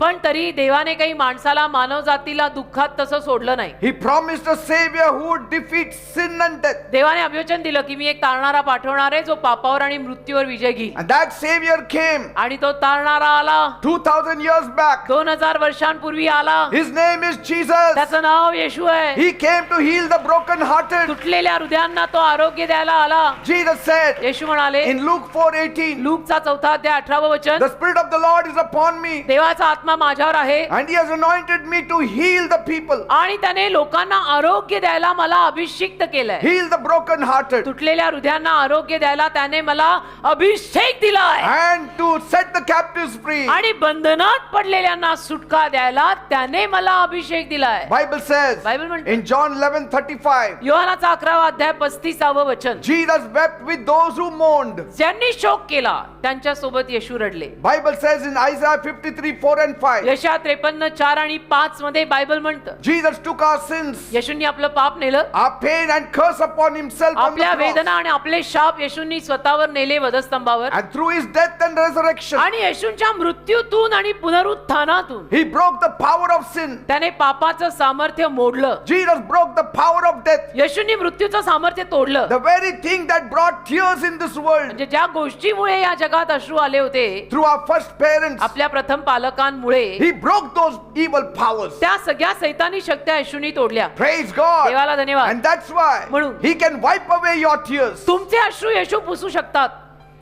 पण तरी देवाने काही माणसाला मानव जातीला दुःखात तसं सोडलं नाही. He promised a savior who would defeat sin and death. देवाने अभिवचन दिलं की मी एक तारणारा पाठवणार आहे जो पापावर आणि मृत्यूवर विजय घेईल. And that savior came आणि तो तारणारा आला 2000 years back. 2000 वर्षांपूर्वी आला. His name is Jesus. त्याचं नाव येशू आहे. He came to heal the broken hearted. तुटलेल्या हृदयांना तो आरोग्य द्यायला आला. Jesus said येशू म्हणाले in Luke 4:18, लूकचा 4 अध्याय 18 वचन, the spirit of the Lord is upon me देवाचा आत्मा माझ्यावर आहे and he has anointed me to heal the people, आणि त्याने लोकांना आरोग्य द्यायला मला अभिषिक्त केलंय. heal the broken hearted, तुटलेल्या हृदयांना आरोग्य द्यायला त्याने मला अभिषेक दिलाय and to set the captives free. आणि बंधनात पडलेल्यांना सुटका द्यायला त्याने मला अभिषेक दिलाय. Bible says बायबल म्हणते in John 11:35, योहानाचा 11वा अध्याय 35वा वचन, Jesus wept with those who mourned. ज्यांनी शोक केला त्यांच्या सोबत येशू रडले. Bible says in Isaiah 53:4 and 5, यशया 53:4 आणि 5 मध्ये बायबल म्हणतं Jesus took our sins, येशूंनी आपलं पाप नेलं, our pain and curse upon himself on the आपल्या cross. वेदना आणि आपले शाप येशूंनी स्वतःवर नेले वधस्तंभावर. And through his death and resurrection, आणि येशूंच्या मृत्यूतून आणि पुनरुत्थानातून he broke the power of sin. त्याने पापाचं सामर्थ्य मोडलं. Jesus broke the power of death. येशूंनी मृत्यूचं सामर्थ्य तोडलं. The very thing that brought tears in this world म्हणजे ज्या गोष्टीमुळे या जगात अश्रू आले होते through our first parents, आपल्या प्रथम पालकांमुळे, he broke those evil powers. त्या सगळ्या सैतानी शक्त्या येशूंनी तोडल्या. Praise God. देवाला धन्यवाद. And that's why म्हणून he can wipe away your tears. तुमचे अश्रू येशू पुसू शकतात.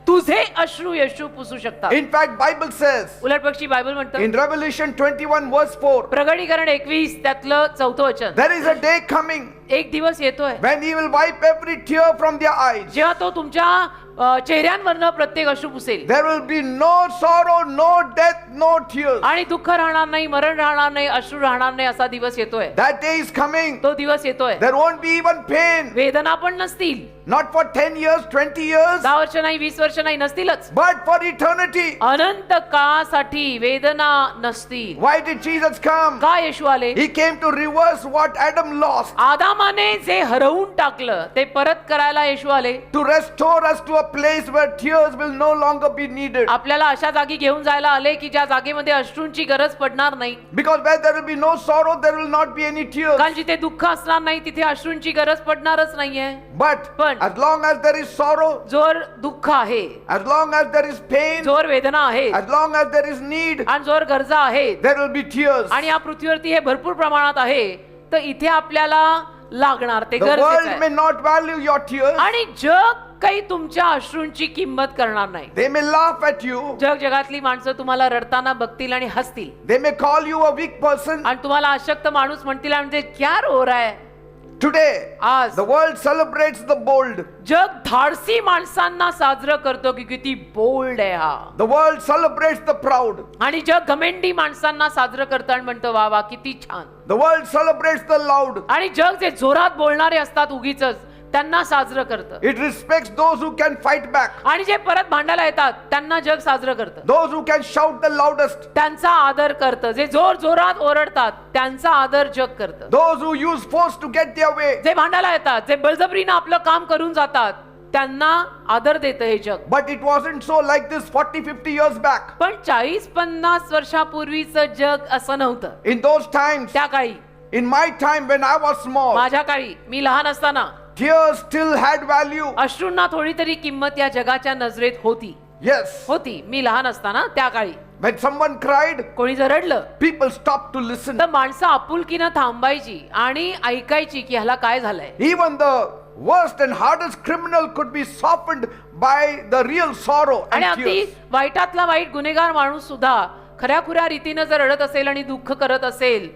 तुझे अश्रू येशू पुसू शकतात. In fact, Bible says उलटपक्षी बायबल म्हणतं in Revelation 21 verse 4, प्रगटीकरण 21 त्यातलं 4थं वचन, there is a day coming एक दिवस येतोय when he will wipe every tear from their eyes. जेव्हा तो तुमच्या चेहऱ्यांवरनं प्रत्येक अश्रू पुसेल. There will be no sorrow, no death, no tears. आणि दुःख राहणार नाही, मरण राहणार नाही, अश्रू राहणार नाही असा दिवस येतोय. That day is coming. तो दिवस येतोय. There won't be even pain. वेदना पण नसतील. Not for 10 years, 20 years, 10 वर्ष नाही, 20 वर्ष नाही, नसतीलच. but for eternity. अनंत काळासाठी वेदना नसतील. Why did Jesus come? का येशू आले? He came to reverse what Adam lost, आदामाने जे हरवून टाकलं ते परत करायला येशू आले. to restore us to a place where tears will no longer be needed. आपल्याला अशा जागी घेऊन जायला आले की ज्या जागेमध्ये अश्रूंची गरज पडणार नाही. Because where there will be no sorrow, there will not be any tears. कारण जिथे दुःख असणार नाही तिथे अश्रूंची गरज पडणारच नाहीये. But as long as there is sorrow, जोर दुःख आहे, as long as there is pain, जोर वेदना आहे, as long as there is need, आणि जोर गरजा आहेत, there will be tears. आणि या पृथ्वीवरती हे भरपूर प्रमाणात आहे, तर इथे आपल्याला लागणार ते The गरजेचं world आहे. may not value your tears. आणि जग काही तुमच्या अश्रूंची किंमत करणार नाही. They may laugh at you. जगातली माणसं तुम्हाला रडताना बघतील आणि हसतील, They may call you a weak person. आणि तुम्हाला अशक्त माणूस म्हणतील आणि ते क्या रो रहा है. Today, आज the world celebrates the bold. जग धाडसी माणसांना साजरं करतो की किती बोल्ड आहे हा. The world celebrates the proud. आणि जग घमेंडी माणसांना साजरं करतं आणि म्हणतं वा वा किती छान. The world celebrates the loud. आणि जग जे जोरात बोलणारे असतात उगीचच त्यांना साजरं करतं. It respects those who can fight back. आणि जे परत भांडायला येतात त्यांना जग साजरं करतं. Those who can shout the loudest. त्यांचा आदर करतं. जे जोर जोरात ओरडतात त्यांचा आदर जग करतं. Those who use force to get their way. जे भांडायला येतात, जे बळजबरीनं आपलं काम करून जातात त्यांना आदर देतं हे जग. But it wasn't so like this 40-50 years back. पण 40-50 वर्षापूर्वीचं जग असं नव्हतं. In those times, त्या काळी, in my time when I was small, माझ्या काळी, मी लहान असताना tears still had value. अश्रूंना थोडी तरी किंमत या जगाच्या नजरेत होती. Yes. होती. मी लहान असताना त्या काळी When someone cried, कोणी जर रडलं people stopped to listen. तर माणसं आपुलकीनं थांबायची आणि ऐकायची की ह्याला काय झालंय. Even the worst and hardest criminal could be softened by the real sorrow आणि and अगदी tears. वाईटातला वाईट गुन्हेगार माणूस सुद्धा खऱ्या खुऱ्या रीतीनं जर रडत असेल आणि दुःख करत असेल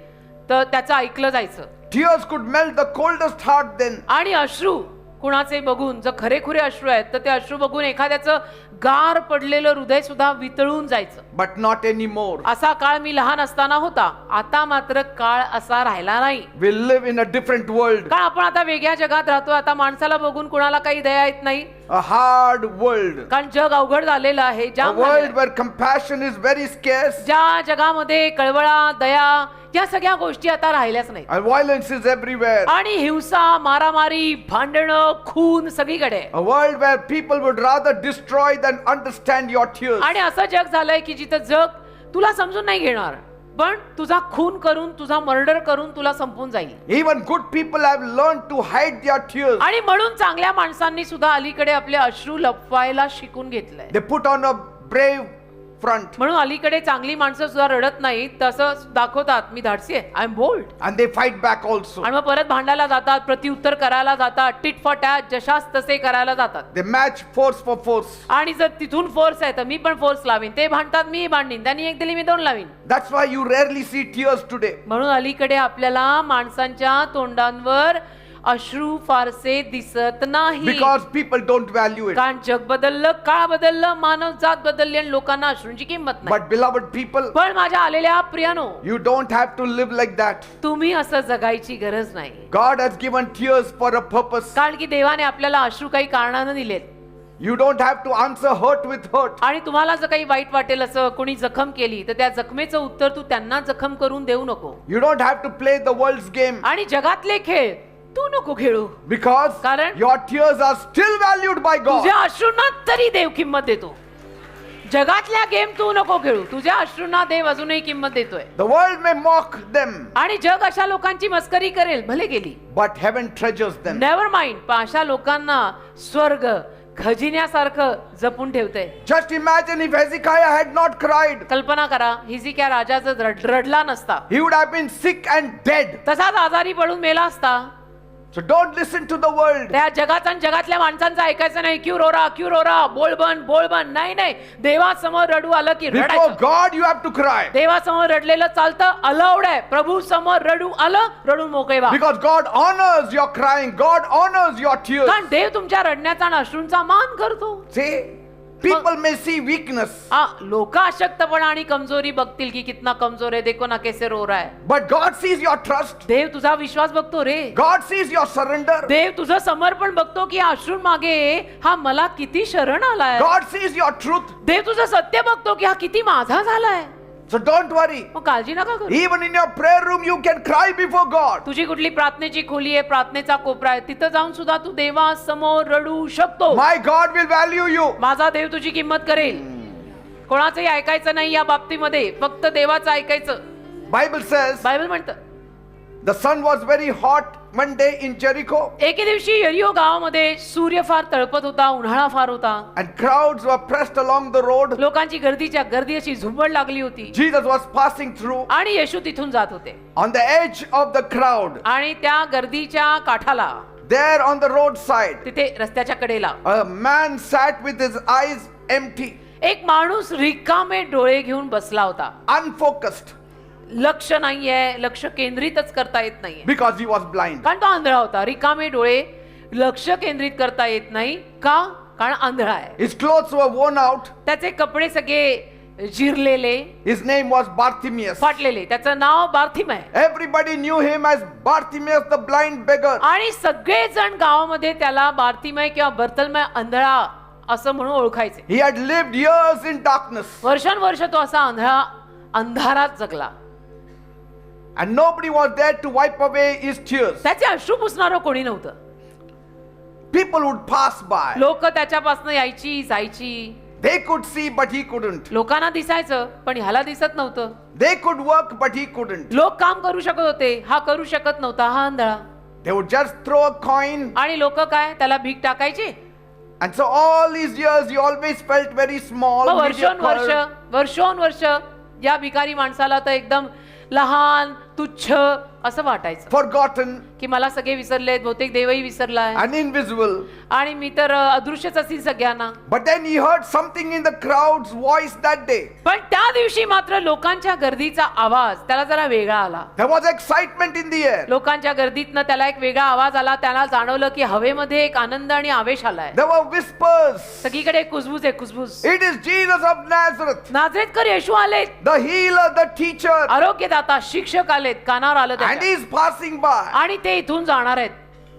तर त्याचं ऐकलं जायचं. Tears could melt the coldest heart then. आणि अश्रू कुणाचे बघून, जर खरेखुरे अश्रू आहेत तर ते अश्रू बघून एखाद्याचं गार पडलेलं हृदय सुद्धा वितळून जायचं. But not anymore. असा काळ मी लहान असताना होता. आता मात्र काळ असा राहिला नाही. We live in a different world. कारण आपण आता वेगळ्या जगात राहतो. आता माणसाला बघून कुणाला काही दया येत नाही. A hard world. कारण जग अवघड झालेलं आहे. A जाम world झालेलं आहे. where compassion is very scarce ज्या जगामध्ये कळवळा, दया या सगळ्या गोष्टी आता राहिल्याच नाही. and violence is everywhere. आणि हिंसा, मारामारी, भांडणं, खून सगळीकडे. A world where people would rather destroy than understand your tears. आणि असं जग झालंय की जिथं जग तुला समजून नाही घेणार, पण तुझा खून करून, तुझा मर्डर करून तुला संपून जाईल. Even good people have learned to hide their tears. आणि म्हणून चांगल्या माणसांनी सुद्धा अलीकडे आपले अश्रू लपवायला शिकून घेतलंय. They put on a brave front म्हणून अलीकडे चांगली माणसं सुद्धा रडत नाहीत, तसं दाखवतात मी धाडसी आहे, I am bold. and they fight back also. आणि मग परत भांडायला जातात, प्रत्युत्तर करायला जातात, टिट फॉर टॅट जशास तसे करायला जातात. They match force for force. आणि जर तिथून फोर्स आहे तर मी पण फोर्स लावीन. ते भांडतात, मी भांडीन. त्यांनी एक दिली, मी दोन लावीन. That's why you rarely see tears today. म्हणून अलीकडे आपल्याला माणसांच्या तोंडांवर अश्रू फारसे दिसत नाही. Because people don't value it. कारण जग बदललं, काळ बदललं, मानव जात बदलली आणि लोकांना अश्रूंची किंमत नाही. But beloved people, पण माझ्या आलेल्या प्रियानो, you don't have to live like that. तुम्ही असं जगायची गरज नाही. God has given tears for a purpose. कारण की देवाने आपल्याला अश्रू काही कारणानं दिलेत. You don't have to answer hurt with hurt. आणि तुम्हाला जर काही वाईट वाटेल, असं कोणी जखम केली तर त्या जखमेचं उत्तर तू त्यांना जखम करून देऊ नको. You don't have to play the world's game. आणि जगातले खेळ तू नको खेळू. Because कारण your tears are still valued by God. तुझ्या अश्रूंना तरी देव किंमत देतो. जगातल्या गेम तू नको खेळू. तुझ्या अश्रूंना देव अजूनही किंमत देतोय. The world may mock them, आणि जग अशा लोकांची मस्करी करेल, भले गेली. but heaven treasures them. Never mind. पण अशा लोकांना स्वर्ग खजिन्यासारखं जपून ठेवते. Just imagine if Hezekiah had not cried. कल्पना करा, हिजकिया राजा जर रडला नसता, He would have been sick and dead. तसाच आजारी पडून मेला असता. So don't listen to the world. त्या जगाचा आणि जगातल्या माणसांचं ऐकायचं नाही. क्यू रोरा बोल बन नाही नाही. देवासमोर रडू आलं की Before रडायचं. God you have to cry. देवासमोर रडलेलं चालतं, अलाउड आहे. प्रभू समोर रडू आलं, रडून मोकळे व्हा. Because God honors your crying. God honors your tears. कारण देव तुमच्या रडण्याचा आणि अश्रूंचा मान करतो. See, people may see weakness. लोक अशक्तपणा आणि कमजोरी बघतील की कितना कमजोर आहे, देखो ना कैसे रो रहा है. But God sees your trust. देव तुझा विश्वास बघतो रे. God sees your surrender. देव तुझं समर्पण बघतो की अश्रून मागे हा मला किती शरण आलाय. God sees your truth. देव तुझं सत्य बघतो की हा किती माझा झालाय. So don't worry. मग काळजी नका करू. Even in your prayer room you can cry before God. तुझी कुठली प्रार्थनेची खोली आहे, प्रार्थनेचा कोपरा आहे, तिथं जाऊन सुद्धा तू देवा समोर रडू शकतो. My God will value you. माझा देव तुझी किंमत करेल. कोणाचंही ऐकायचं नाही या बाबतीमध्ये, फक्त देवाचं ऐकायचं. Bible says बायबल म्हणतं the sun was very hot one day in Jericho एके दिवशी यरिहो गावामध्ये सूर्य फार तळपत होता, उन्हाळा फार होता. and crowds were pressed along the road. लोकांची गर्दी अशी झुंबड लागली होती. Jesus was passing through. आणि येशू तिथून जात होते. On the edge of the crowd, आणि त्या गर्दीच्या काठाला, there on the roadside, तिथे रस्त्याच्या कडेला a man sat with his eyes empty, एक माणूस रिकामे डोळे घेऊन बसला होता. unfocused, लक्ष नाहीये, लक्ष केंद्रितच करता येत नाहीये. because he was blind. कारण तो आंधळा होता. रिकामे डोळे, लक्ष केंद्रित करता येत नाही. का? कारण आंधळा आहे. His clothes were worn out. त्याचे कपडे सगळे जिरलेले, His name was Bartimaeus. फाटलेले. त्याचं नाव बार्थिम आहे. Everybody knew him as Bartimaeus the blind beggar. आणि सगळेजण गावामध्ये त्याला बार्थिमय किंवा बर्थलमय आंधळा असं म्हणून ओळखायचे. He had lived years in darkness वर्षानुवर्ष तो असा आंधळा अंधारात जगला. and nobody was there to wipe away his tears. त्याचे अश्रू पुसणारं कोणी नव्हतं. People would pass by. लोक त्याच्यापासून यायची जायची. They could see but he couldn't. लोकांना दिसायचं पण ह्याला दिसत नव्हतं. They could work but he couldn't. लोक काम करू शकत होते, हा करू शकत नव्हता. हा आंधळा. They would just throw a coin, आणि लोक काय त्याला भीक टाकायचे. and so all these years he always felt very small. मग वर्षोनवर्ष या भिकारी माणसाला तर एकदम लहान तुच्छ असं वाटायचं Forgotten की मला सगळे विसरलेत, बहुतेक देवही विसरलाय and invisible. आणि मी तर अदृश्यच असेल सगळ्यांना. But then he heard something in the crowd's voice that day. पण त्या दिवशी मात्र लोकांच्या गर्दीचा आवाज त्याला जरा वेगळा आला. There was excitement in the air. लोकांच्या गर्दीतनं त्याला एक वेगळा आवाज आला. त्याला जाणवलं की हवेमध्ये एक आनंद आणि आवेश आलाय. There were whispers. सगळीकडे कुजबूज आहे, कुजबूज. It is Jesus of Nazareth, नाझरेतकर येशू आलेत, the healer, the teacher, आरोग्यदाता, शिक्षक आलेत, कानावर आलं and त्याच्या. he is passing by. आणि ते इथून जाणार आहेत.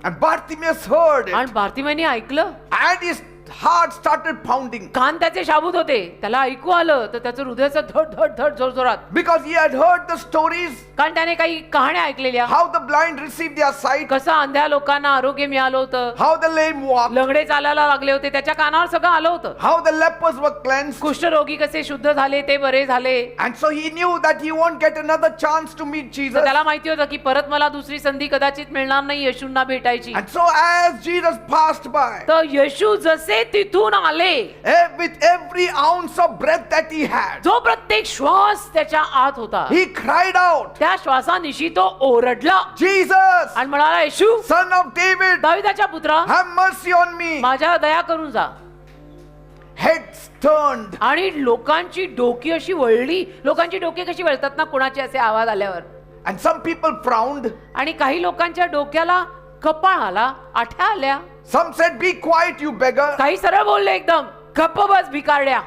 And Bartimaeus heard it, आणि बार्तिमेयने ऐकलं. and his heart started pounding कान त्याचे शाबूत होते. त्याला ऐकू आलं तर त्याचं हृदयाचं धड धड धड जोरजोरात. because he had heard the stories कारण त्याने काही कहाण्या ऐकलेल्या. how the blind received their sight, कसं अंध्या लोकांना आरोग्य मिळालं होतं, how the lame walked, लंगडे चालायला लागले होते, त्याच्या कानावर सगळं आलं होतं. how the lepers were cleansed. कुष्ठरोगी कसे शुद्ध झाले, ते बरे झाले. And so he knew that he won't get another chance to meet तर Jesus. त्याला माहिती होतं की परत मला दुसरी संधी कदाचित मिळणार नाही येशूंना भेटायची. And so as Jesus passed by, तर येशू जसे तिथून आले, with every ounce of breath that he had, जो प्रत्येक श्वास त्याच्या आत होता, he cried out, त्या श्वासानिशी तो ओरडला Jesus, आणि म्हणाला, येशू Son of David, दाविदाच्या पुत्रा, have mercy on me. माझ्या दया करून जा. Heads turned. आणि लोकांची डोकी अशी वळली. लोकांची डोकी कशी वळतात ना कुणाचे असे आवाज आल्यावर. And some people frowned. आणि काही लोकांच्या डोक्याला कपाळ आला, आठ्या आल्या. Some said, be quiet, you beggar. काही सरळ बोलले एकदम, गप्प बस भिकारड्या,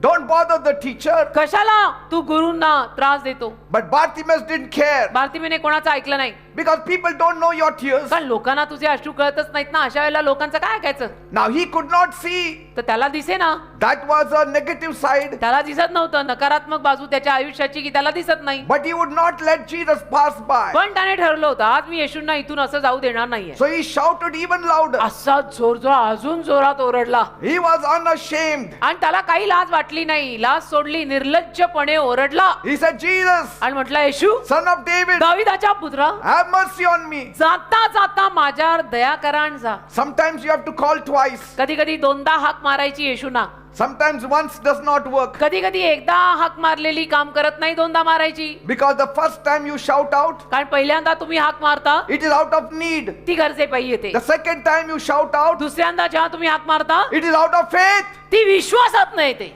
Don't bother the teacher. कशाला तू गुरूंना त्रास देतो. But Bartimaeus didn't care, बार्तिमेने कोणाचं ऐकलं नाही. because people don't know your tears. कारण लोकांना तुझे अश्रू कळतच नाहीत ना. अशा वेळेला लोकांचं काय ऐकायचं. Now he could not see. तर त्याला दिसे ना, That was a negative side. त्याला दिसत नव्हतं नकारात्मक बाजू त्याच्या आयुष्याची की त्याला दिसत नाही. But he would not let Jesus pass by. पण त्याने ठरलं होतं आज मी येशूंना इथून असं जाऊ देणार नाहीये. So he shouted even louder. असा जोर अजून जोरात ओरडला. He was unashamed. आणि त्याला काही लाज वाटली नाही. लाज सोडली, निर्लज्जपणे ओरडला. He said, Jesus, आणि म्हटलं, येशू Son of David, दाविदाच्या पुत्रा, have mercy on me. जाता जाता माझ्यावर दया करा आणि जा. Sometimes you have to call twice. कधी कधी दोनदा हाक मारायची येशूना. Sometimes once does not work. कधी कधी एकदा हाक मारलेली काम करत नाही, दोनदा मारायची. Because the first time you shout out, कारण पहिल्यांदा तुम्ही हाक मारता it is out of need. ती गरजेपायी येते. The second time you shout out, दुसऱ्यांदा जेव्हा तुम्ही हाक मारता it is out of faith. ती विश्वासात नाही येते.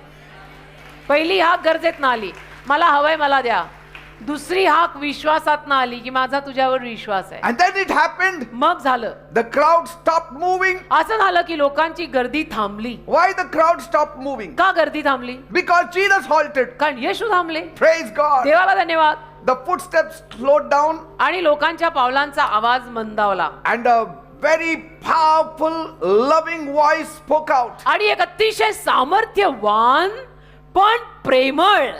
पहिली हाक गरजेत ना आली, मला हवंय मला द्या. दुसरी हाक विश्वासात ना आली की माझा तुझ्यावर विश्वास आहे. And then it happened. मग झालं, The crowd stopped moving. असं झालं की लोकांची गर्दी थांबली. Why the crowd stopped moving? का गर्दी थांबली? Because Jesus halted. कारण येशू थांबले. Praise God. देवाला धन्यवाद. The footsteps slowed down आणि लोकांच्या पावलांचा आवाज मंदावला. and a very powerful, loving voice spoke out. आणि एक अतिशय सामर्थ्यवान पण प्रेमळ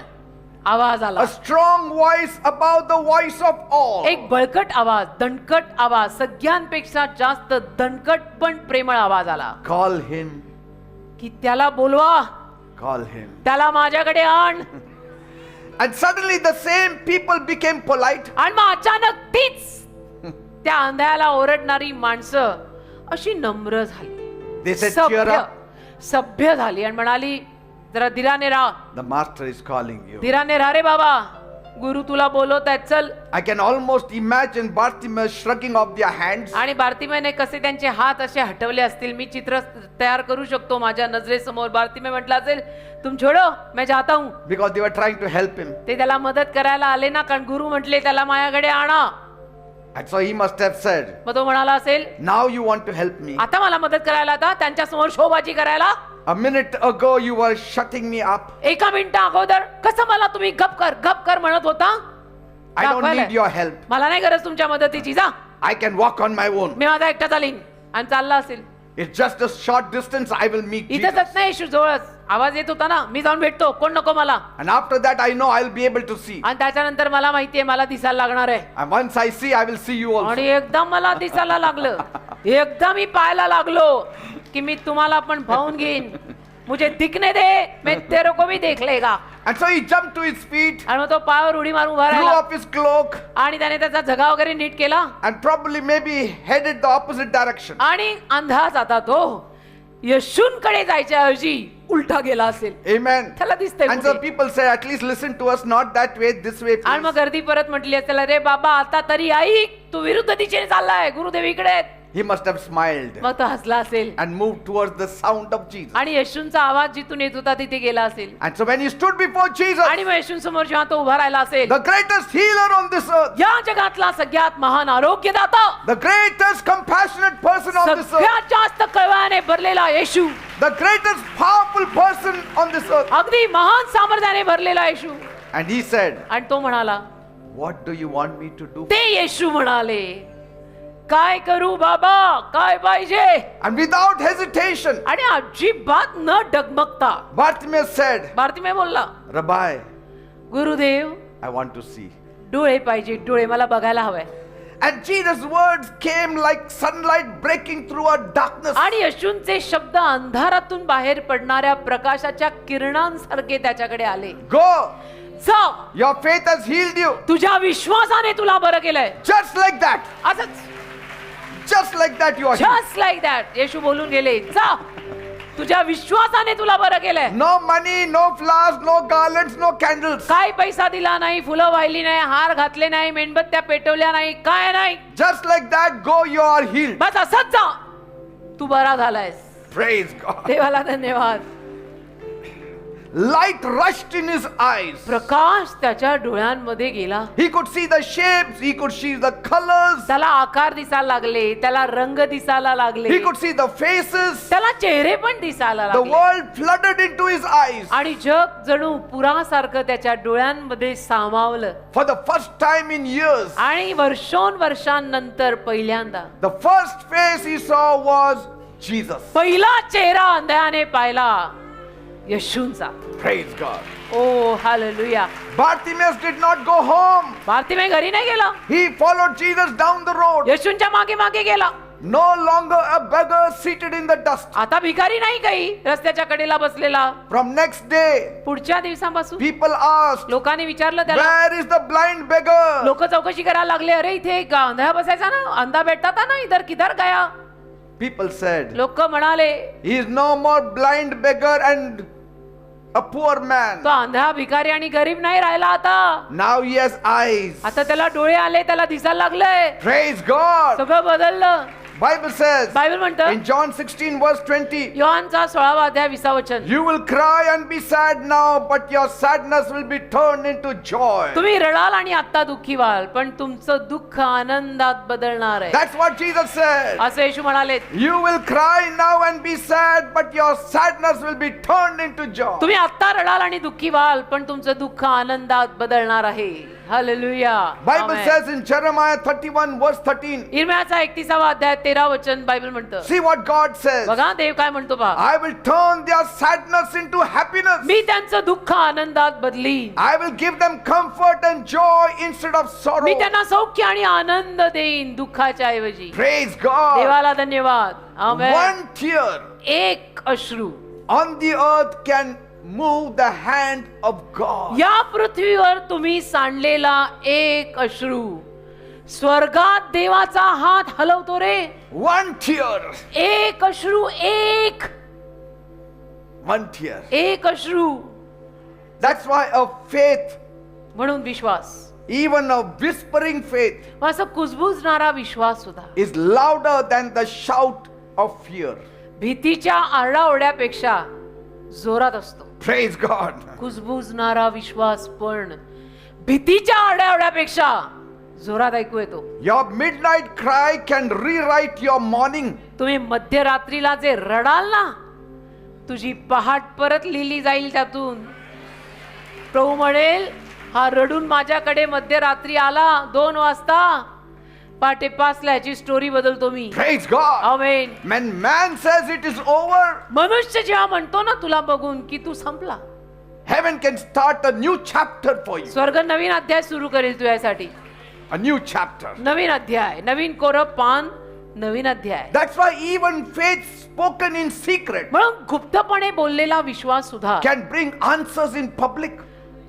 आवाज आला. A strong voice above the voice of all. एक बळकट आवाज, दणकट आवाज, सगळ्यांपेक्षा जास्त दणकट पण प्रेमळ आवाज आला. Call him. की त्याला बोलवा, Call him. त्याला माझ्याकडे आण. And suddenly the same people became polite. आणि मग अचानक तीच त्या आंधळ्याला ओरडणारी माणसं अशी नम्र झाली, They said, cheer सभ्य up. सभ्य झाली आणि म्हणाली जरा धीराने राहा, The master is calling you. धीराने राहा रे बाबा, गुरु तुला बोलवत आहेत, चल. I can almost imagine Bartimaeus shrugging off their hands. आणि बार्तिमेने कसे त्यांचे हात असे हटवले असतील, मी चित्र तयार करू शकतो माझ्या नजरेसमोर. बार्तिमे म्हटलं असेल, तुम छोडो मैं जाता हूं. Because they were trying to help him. ते त्याला मदत करायला आले ना, कारण गुरु म्हटले त्याला माझ्याकडे आणा. And so he must have said, मग तो म्हणाला असेल, now you want to help me. आता मला मदत करायला, आता त्यांच्या समोर शोबाजी करायला. A minute ago you were shutting me up. एका मिनिटा अगोदर कसं मला तुम्ही गप कर म्हणत होता. I don't दाखवायला. need your help. मला नाही गरज तुमच्या मदतीची, जा, I can walk on my own. मी माझा एकटा चालीन. आणि चालला असेल. It's just a short distance. I will meet Jesus. इथंच नाही, येशू जवळच. आवाज येत होता ना, मी जाऊन भेटतो, कोण नको मला. And after that I know I'll be able to see. आणि त्याच्यानंतर मला माहितीये मला दिसायला लागणार आहे. And once I see, I will see you also. आणि एकदा मला दिसायला लागलं, एकदा मी पाहायला लागलो की मी तुम्हाला पण पाहून घेईन. मुझे दिखने दे, मैं तेरे को भी देख लेगा. And so he jumped to his feet, आणि मग तो पायावर उडी मारून उभा threw राहिला off his cloak, आणि त्याने त्याचा झगा वगैरे नीट केला and probably maybe headed the opposite direction. आणि अंधा जाता तो येशूंकडे जायच्या ऐवजी उलटा गेला असेल. Amen. त्याला दिसतंय And so कुठे. people say, at least listen to us, not that way, this way, आणि मग please. गर्दी परत म्हटली असेल, अरे बाबा आता तरी ऐक, तू विरुद्ध दिशेने चाललाय, गुरुदेव इकडे आहेत. He must have smiled मग तो हसला असेल and moved towards the sound of Jesus. आणि येशूंचा आवाज जिथून येत होता तिथे गेला असेल. And so when he stood before Jesus, आणि मग येशूंसमोर जेव्हा तो उभा राहिला असेल, the greatest healer on this earth, या जगातला सगळ्यात महान आरोग्यदाता, the greatest compassionate person on this earth, सगळ्यात जास्त कळवळ्याने भरलेला येशू, the greatest powerful person on this earth. अगदी महान सामर्थ्याने भरलेला येशू. And he said, आणि तो म्हणाला, what do you want me to do? ते येशू म्हणाले, काय करू बाबा, काय पाहिजे. And without hesitation, आणि अजिबात न डगमगता Bartimaeus said, बार्तिमेय बोलला, Rabbi, Gurudev I want to see. डोळे पाहिजे, डोळे मला बघायला हवंय. And Jesus' words came like sunlight breaking through a darkness. आणि येशूंचे शब्द अंधारातून बाहेर पडणाऱ्या प्रकाशाच्या किरणांसारखे त्याच्याकडे आले. Go, जा, your faith has healed you. तुझ्या विश्वासाने तुला बरं केलंय. Just like that. असंच, Just like that you are healed. Just like that. Yeshu बोलून गेले, जा, तुझ्या विश्वासाने तुला बरं केलंय. No money, no flowers, no garlands, no candles. काय पैसा दिला नाही, फुलं वाहिली नाही, हार घातले नाही, मेणबत्त्या पेटवल्या नाही, काय नाही. Just like that, go, you are healed. बस असंच जा, तू बरा झालायस. Praise God. देवाला धन्यवाद. Light rushed in his eyes. प्रकाश त्याच्या डोळ्यांमध्ये गेला. He could see the shapes, he could see the colors, त्याला आकार दिसायला लागले, त्याला रंग दिसायला लागले, he could see the faces. त्याला चेहरे पण दिसायला The लागले. world flooded into his eyes. आणि जग जणू पुरासारखं त्याच्या डोळ्यांमध्ये सामावलं. For the first time in years, आणि वर्षांनंतर पहिल्यांदा the first face he saw was Jesus. पहिला चेहरा अंधळ्याने पाहिला येशूंचा. Praise God. Oh hallelujah. Bartimaeus did not go home. Bartimaeus घरी नाही गेला, He followed Jesus down the road. येशूंच्या मागे मागे गेला. No longer a beggar seated in the dust. आता भिकारी नाही काही रस्त्याच्या कडेला बसलेला. From next day, पुढच्या दिवसापासून people asked, लोकांनी विचारलं त्याला, where is the blind beggar? लोक चौकशी करायला लागले, अरे इथे एक आंधळा बसायचा ना, अंधा बैठता था ना, इधर किधर गया. People said, लोक म्हणाले he is no more blind beggar and a poor man. तो आंधळा भिकारी आणि गरीब नाही राहिला आता. Now he has eyes. आता त्याला डोळे आले, त्याला दिसायला लागलंय. Praise God. सगळं बदललं. Bible says बायबल म्हणतं in John 16 verse 20, योहानचा 16वा अध्याय 20 वचन, you will cry and be sad now, but your sadness will be turned into joy. तुम्ही रडाल आणि आता दुःखी व्हाल, पण तुमचं दुःख आनंदात बदलणार आहे. That's what Jesus said. असे येशू म्हणाले, You will cry now and be sad, but your sadness will be turned into joy. तुम्ही आता रडाल आणि दुःखी व्हाल, पण तुमचं दुःख आनंदात बदलणार आहे. Hallelujah. Bible says in Jeremiah 31 verse 13, इर्म्याचा 31वा अध्याय 13 वचन बायबल म्हणतं. see what God says. बघा देव काय म्हणतो पहा. I will turn their sadness into happiness. मी त्यांचं दुःख आनंदात बदली. I will give them comfort and joy instead of sorrow. मी त्यांना सौख्य आणि आनंद देईन दुःखाच्या ऐवजी. Praise God. देवाला धन्यवाद. आमेन. One tear एक अश्रू on the earth can move the hand of God. या पृथ्वीवर तुम्ही सांडलेला एक अश्रू स्वर्गात देवाचा हात हलवतो रे. One tear. एक अश्रू, One tear. एक अश्रू. That's why a faith, म्हणून विश्वास, even a whispering faith, असं कुजबुजणारा विश्वास सुद्धा is louder than the shout of fear. भीतीच्या आरडाओरड्यापेक्षा जोरात असतो. Praise God. कुजबुजणारा विश्वास पण भीतीच्या आरडाओरड्यापेक्षा जोरात ऐकू येतो. Your midnight cry can rewrite your morning. तुम्ही मध्यरात्रीला जे रडाल ना, तुझी पहाट परत लिहिली जाईल त्यातून. प्रभू म्हणेल, हा रडून माझ्याकडे मध्यरात्री आला 2 वाजता, पहाटे 5 ला याची स्टोरी बदलतो मी. Praise God. Amen. When man says it is over, मनुष्य जेव्हा म्हणतो ना तुला बघून की तू संपला, heaven can start a new chapter for you. स्वर्ग नवीन अध्याय सुरू करेल तुझ्यासाठी. A new chapter. नवीन अध्याय, नवीन कोरं पान, नवीन अध्याय. That's why even faith spoken in secret म्हणून गुप्तपणे बोललेला विश्वास सुद्धा can bring answers in public.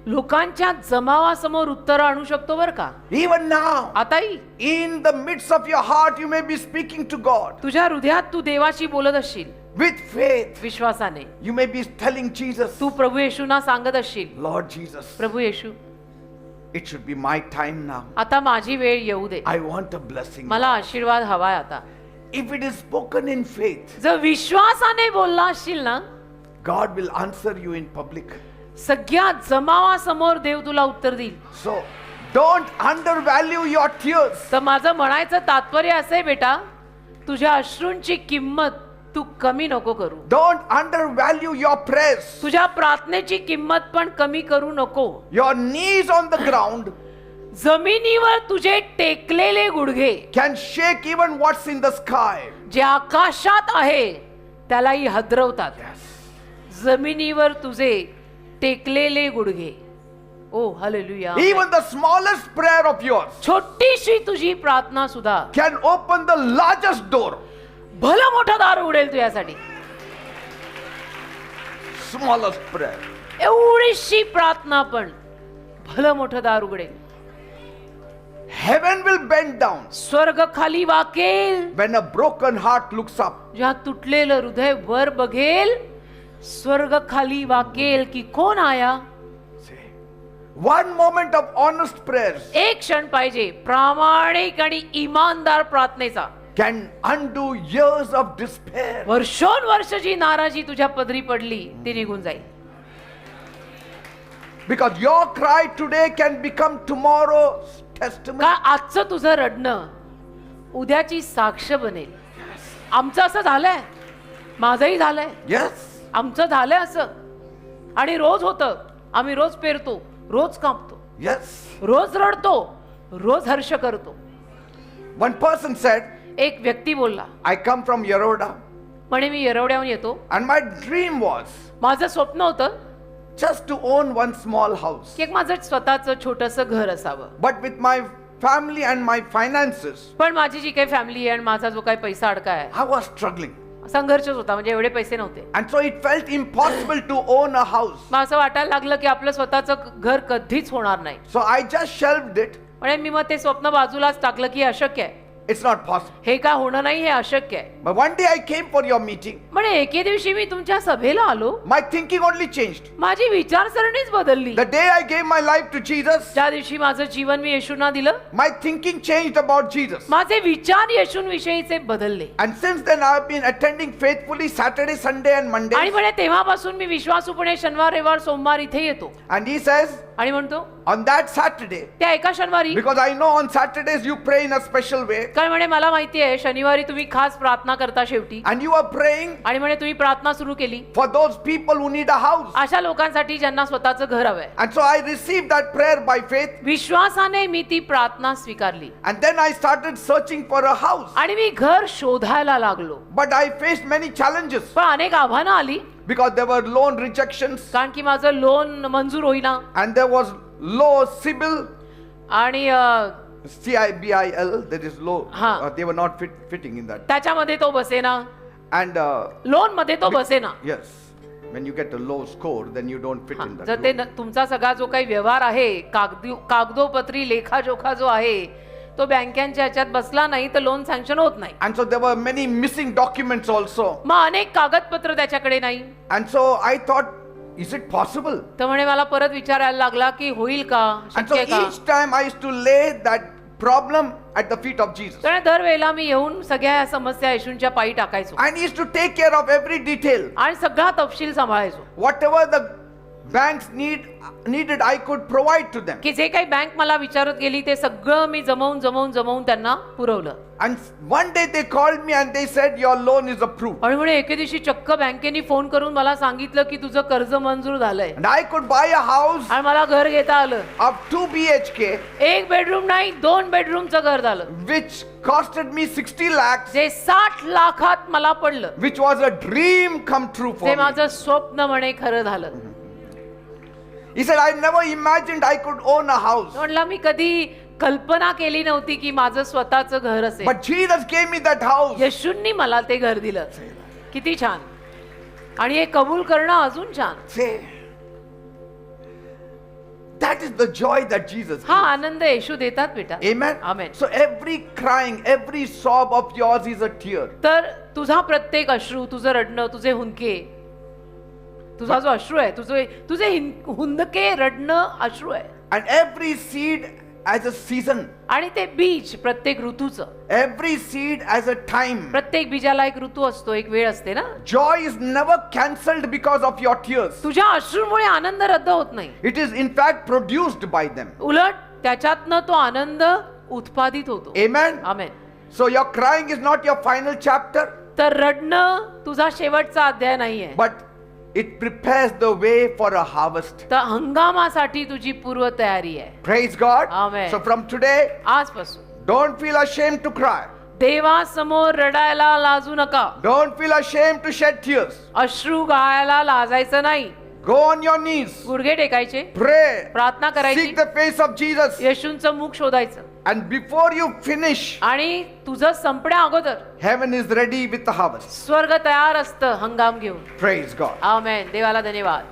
लोकांच्या जमावासमोर उत्तर आणू शकतो बर का. Even now, आताही in the midst of your heart, you may be speaking to God. तुझ्या हृदयात तू देवाशी बोलत असशील With faith, विश्वासाने. you may be telling Jesus, तू प्रभू येशूंना सांगत असशील, Lord Jesus, Prabhu Yeshu, it should be my time now. आता माझी वेळ येऊ दे. I want a blessing. मला आशीर्वाद हवाय आता. If it is spoken in faith, जर विश्वासाने बोलला असशील ना, God will answer you in public. सगळ्या जमावासमोर देव तुला उत्तर देईल. So, don't undervalue your tears. तर माझं म्हणायचं तात्पर्य असं आहे बेटा, तुझ्या अश्रूंची किंमत तू कमी नको करू. Don't undervalue your prayers. तुझ्या प्रार्थनेची किंमत पण कमी करू नको. Your knees on the ground जमिनीवर तुझे टेकलेले गुडघे can shake even what's in the sky. जे आकाशात आहे त्यालाही हदरवतात. जमिनीवर तुझे टेकलेले गुडघे. ओ hallelujah. Even the smallest prayer of yours छोटीशी तुझी प्रार्थना सुद्धा can open the largest door. भलं मोठं दार उघडेल तुझ्यासाठी. Smallest prayer. एवढीशी प्रार्थना पण भलं मोठं दार उघडेल. Heaven will bend down स्वर्ग खाली वाकेल when a broken heart looks up. जेव्हा तुटलेलं हृदय वर बघेल, स्वर्ग खाली वाकेल की कोण आया. One moment of honest prayers एक क्षण पाहिजे प्रामाणिक आणि इमानदार प्रार्थनेचा. can undo years of despair. वर्षोनवर्ष जी नाराजी तुझ्या पदरी पडली ती निघून जाईल. Because your cry today can become tomorrow's testimony. का आजचं तुझं रडणं उद्याची साक्ष बनेल. आमचं असं झालंय, माझंही झालंय, Yes. आमचं झालंय असं. आणि रोज होतं, आम्ही रोज पेरतो, रोज कापतो, Yes. रोज रडतो, रोज हर्ष करतो. One person said, एक व्यक्ती बोलला, I come from Yeroda म्हणे मी येरवड्याहून येतो, and my dream was माझं स्वप्न होतं just to own one small house. की एक माझं स्वतःचं छोटंसं घर असावं. But with my family and my finances, पण माझी जी काही फॅमिली आहे आणि माझा जो काही पैसा अडकाय, I was struggling. संघर्षच होता. म्हणजे एवढे पैसे नव्हते. And so it felt impossible to own a house. मग असं वाटायला लागलं की आपलं स्वतःचं घर कधीच होणार नाही. So I just shelved it म्हणजे मी मग ते स्वप्न बाजूलाच टाकलं की हे अशक्य आहे. It's not possible. हे काय होणं नाही, हे अशक्य आहे. But one day I came for your meeting. पण एके दिवशी मी तुमच्या सभेला आलो, My thinking only changed. माझी विचारसरणीच बदलली. The day I gave my life to Jesus, ज्या दिवशी माझं जीवन मी येशूंना दिलं, my thinking changed about Jesus. माझे विचार येशूंविषयीचे बदलले. And since then I have been attending faithfully Saturday, Sunday and आणि Monday. म्हणे तेव्हापासून मी विश्वासूपणे शनिवार, रविवार, सोमवार इथे येतो. And he says, आणि म्हणतो on that Saturday, त्या एका शनिवारी, because I know on Saturdays you pray in a special way, कारण म्हणे मला माहिती आहे शनिवारी तुम्ही खास प्रार्थना करता शेवटी, and you are praying आणि म्हणे तुम्ही प्रार्थना सुरू केली for those people who need a house. अशा लोकांसाठी ज्यांना स्वतःचं घर हवंय. And so I received that prayer by faith, विश्वासाने मी ती प्रार्थना स्वीकारली and then I started searching for a house. आणि मी घर शोधायला लागलो. But I faced many challenges पण अनेक आव्हानं आली, because there were loan rejections कारण की माझं लोन मंजूर होईना and there was low CIBIL, आणि CIBIL, that is low. Huh. They were not fitting in that. त्याच्यामध्ये तो बसेना, And लोन मध्ये तो बसेना. yes, when you get a low score, then you don't fit in that. जर ते loan. तुमचा सगळा जो काही व्यवहार आहे, कागदोपत्री लेखाजोखा जो आहे, तो बँकांच्या ह्याच्यात बसला नाही तर लोन सँक्शन होत नाही. And so there were many missing documents also. मग अनेक कागदपत्र त्याच्याकडे नाही. And so I thought, is it possible? तर म्हणे मला परत विचारायला लागला की होईल का, And so शक्य का. each time I used to lay that problem at the feet of Jesus. तर दरवेळेला मी येऊन सगळ्या या समस्या येशूंच्या पायी टाकायचो And he used to take care of every detail. आणि सगळा तपशील सांभाळायचो. Whatever the banks needed, I could provide to them. की जे काही बँक मला विचारत गेली ते सगळं मी जमवून त्यांना पुरवलं. And one day they called me and they said, your loan is approved. आणि म्हणे एके दिवशी चक्क बँकेने फोन करून मला सांगितलं की तुझं कर्ज मंजूर झालंय. And I could buy a house आणि मला घर घेता आलं. of 2 BHK, एक बेडरूम नाही, 2 बेडरूमचं घर झालं, which costed me 60 lakhs, जे 60 लाखात मला पडलं. which was a dream come true for ते me. माझं स्वप्न म्हणे खरं झालं. He said, I never imagined I could own a house. म्हटलं मी कधी कल्पना केली नव्हती की माझं स्वतःचं घर असेल. But Jesus gave me that house. येशूंनी मला ते घर दिलं. किती छान. आणि हे कबूल करणं अजून छान. Say, that is the joy that Jesus हा gives. आनंद येशू देतात बेटा. Amen. Amen. So every crying, every sob of yours is a tear. तर तुझा प्रत्येक अश्रू, तुझं रडणं, तुझे हुंदके, तुझा जो अश्रू आहे, तुझे हुंदके रडणं अश्रू आहे. And every seed as a season. आणि ते बीज प्रत्येक ऋतूचं, Every seed as a time. प्रत्येक बीजाला एक ऋतू असतो, एक वेळ असते ना. Joy is never cancelled because of your tears. तुझ्या अश्रूमुळे आनंद रद्द होत नाही. It is in fact produced by them. उलट त्याच्यातनं तो आनंद उत्पादित होतो. Amen. Amen. So your crying is not your final chapter, तर रडणं तुझा शेवटचा अध्याय नाहीये, but it prepares the way for a harvest. तर हंगामासाठी तुझी पूर्व तयारी आहे. Praise God. Amen. So from today, आजपासून don't feel ashamed to cry. देवासमोर रडायला लाजू नका. Don't feel ashamed to shed tears. अश्रू गाळायला लाजायचं नाही. Go on your knees. गुडघे टेकायचे, Pray. प्रार्थना करायची, Seek the face of Jesus. येशूंचं मुख शोधायचं. And before you finish, आणि तुझं संपण्या अगोदर heaven is ready with the harvest. स्वर्ग तयार असतं हंगाम घेऊन. Praise God. आमेन. देवाला धन्यवाद.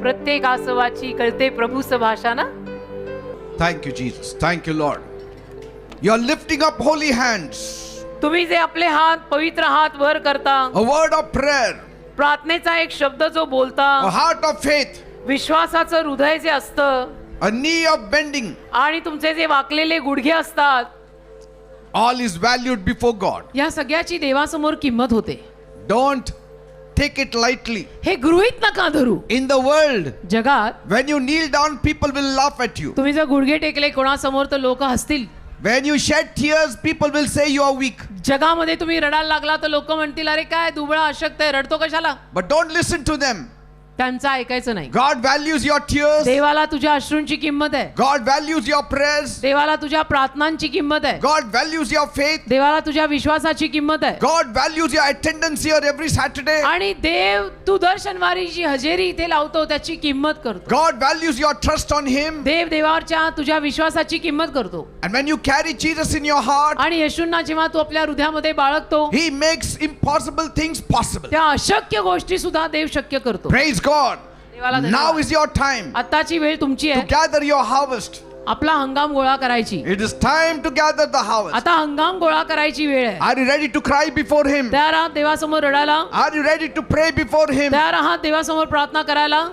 प्रत्येक आसवाची कळते प्रभूचं भाषा ना. Thank you, Jesus. Thank you, Lord. You are lifting up holy hands. तुम्ही जे आपले हात, पवित्र हात वर करता, A word of prayer. प्रार्थनेचा एक शब्द जो बोलता, A heart of faith. विश्वासाचं हृदय जे असतं, A knee of bending. आणि तुमचे जे वाकलेले गुडघे असतात, All is valued before God. या सगळ्याची देवासमोर किंमत होते. Don't take it lightly. हे गृहीत नका धरू. In the world, जगात when you kneel down, people will laugh at you. तुम्ही जर गुडघे टेकले कोणासमोर तर लोक हसतील. When you shed tears, people will say you are weak. जगामध्ये तुम्ही रडायला लागला तर लोक म्हणतील अरे काय दुबळा अशक्त आहे, रडतो कशाला. But don't listen to them. त्यांचं ऐकायचं नाही. God values your tears. देवाला तुझ्या अश्रूंची किंमत आहे. God values your prayers. देवाला तुझ्या प्रार्थनांची किंमत आहे. God values your faith. देवाला तुझ्या विश्वासाची किंमत आहे. God values your attendance here every Saturday. आणि देव तू दर शनिवारी जी हजेरी इथे लावतो त्याची किंमत करतो. God values your trust on Him. देव देवावरच्या तुझ्या विश्वासाची किंमत करतो. And when you carry Jesus in your heart, आणि येशूंना जेव्हा तू आपल्या हृदयामध्ये बाळगतो, He makes impossible things possible. त्या अशक्य गोष्टी सुद्धा देव शक्य करतो. Praise God. देवाला Now धन्यवाद. is your time आताची वेळ तुमची to आहे. gather your harvest. आपला हंगाम गोळा करायची. It is time to gather the harvest. आता हंगाम गोळा करायची वेळ आहे. Are you ready to cry before Him? तयार आहात देवासमोर रडायला? Are you ready to pray before Him? तयार आहात देवासमोर प्रार्थना करायला?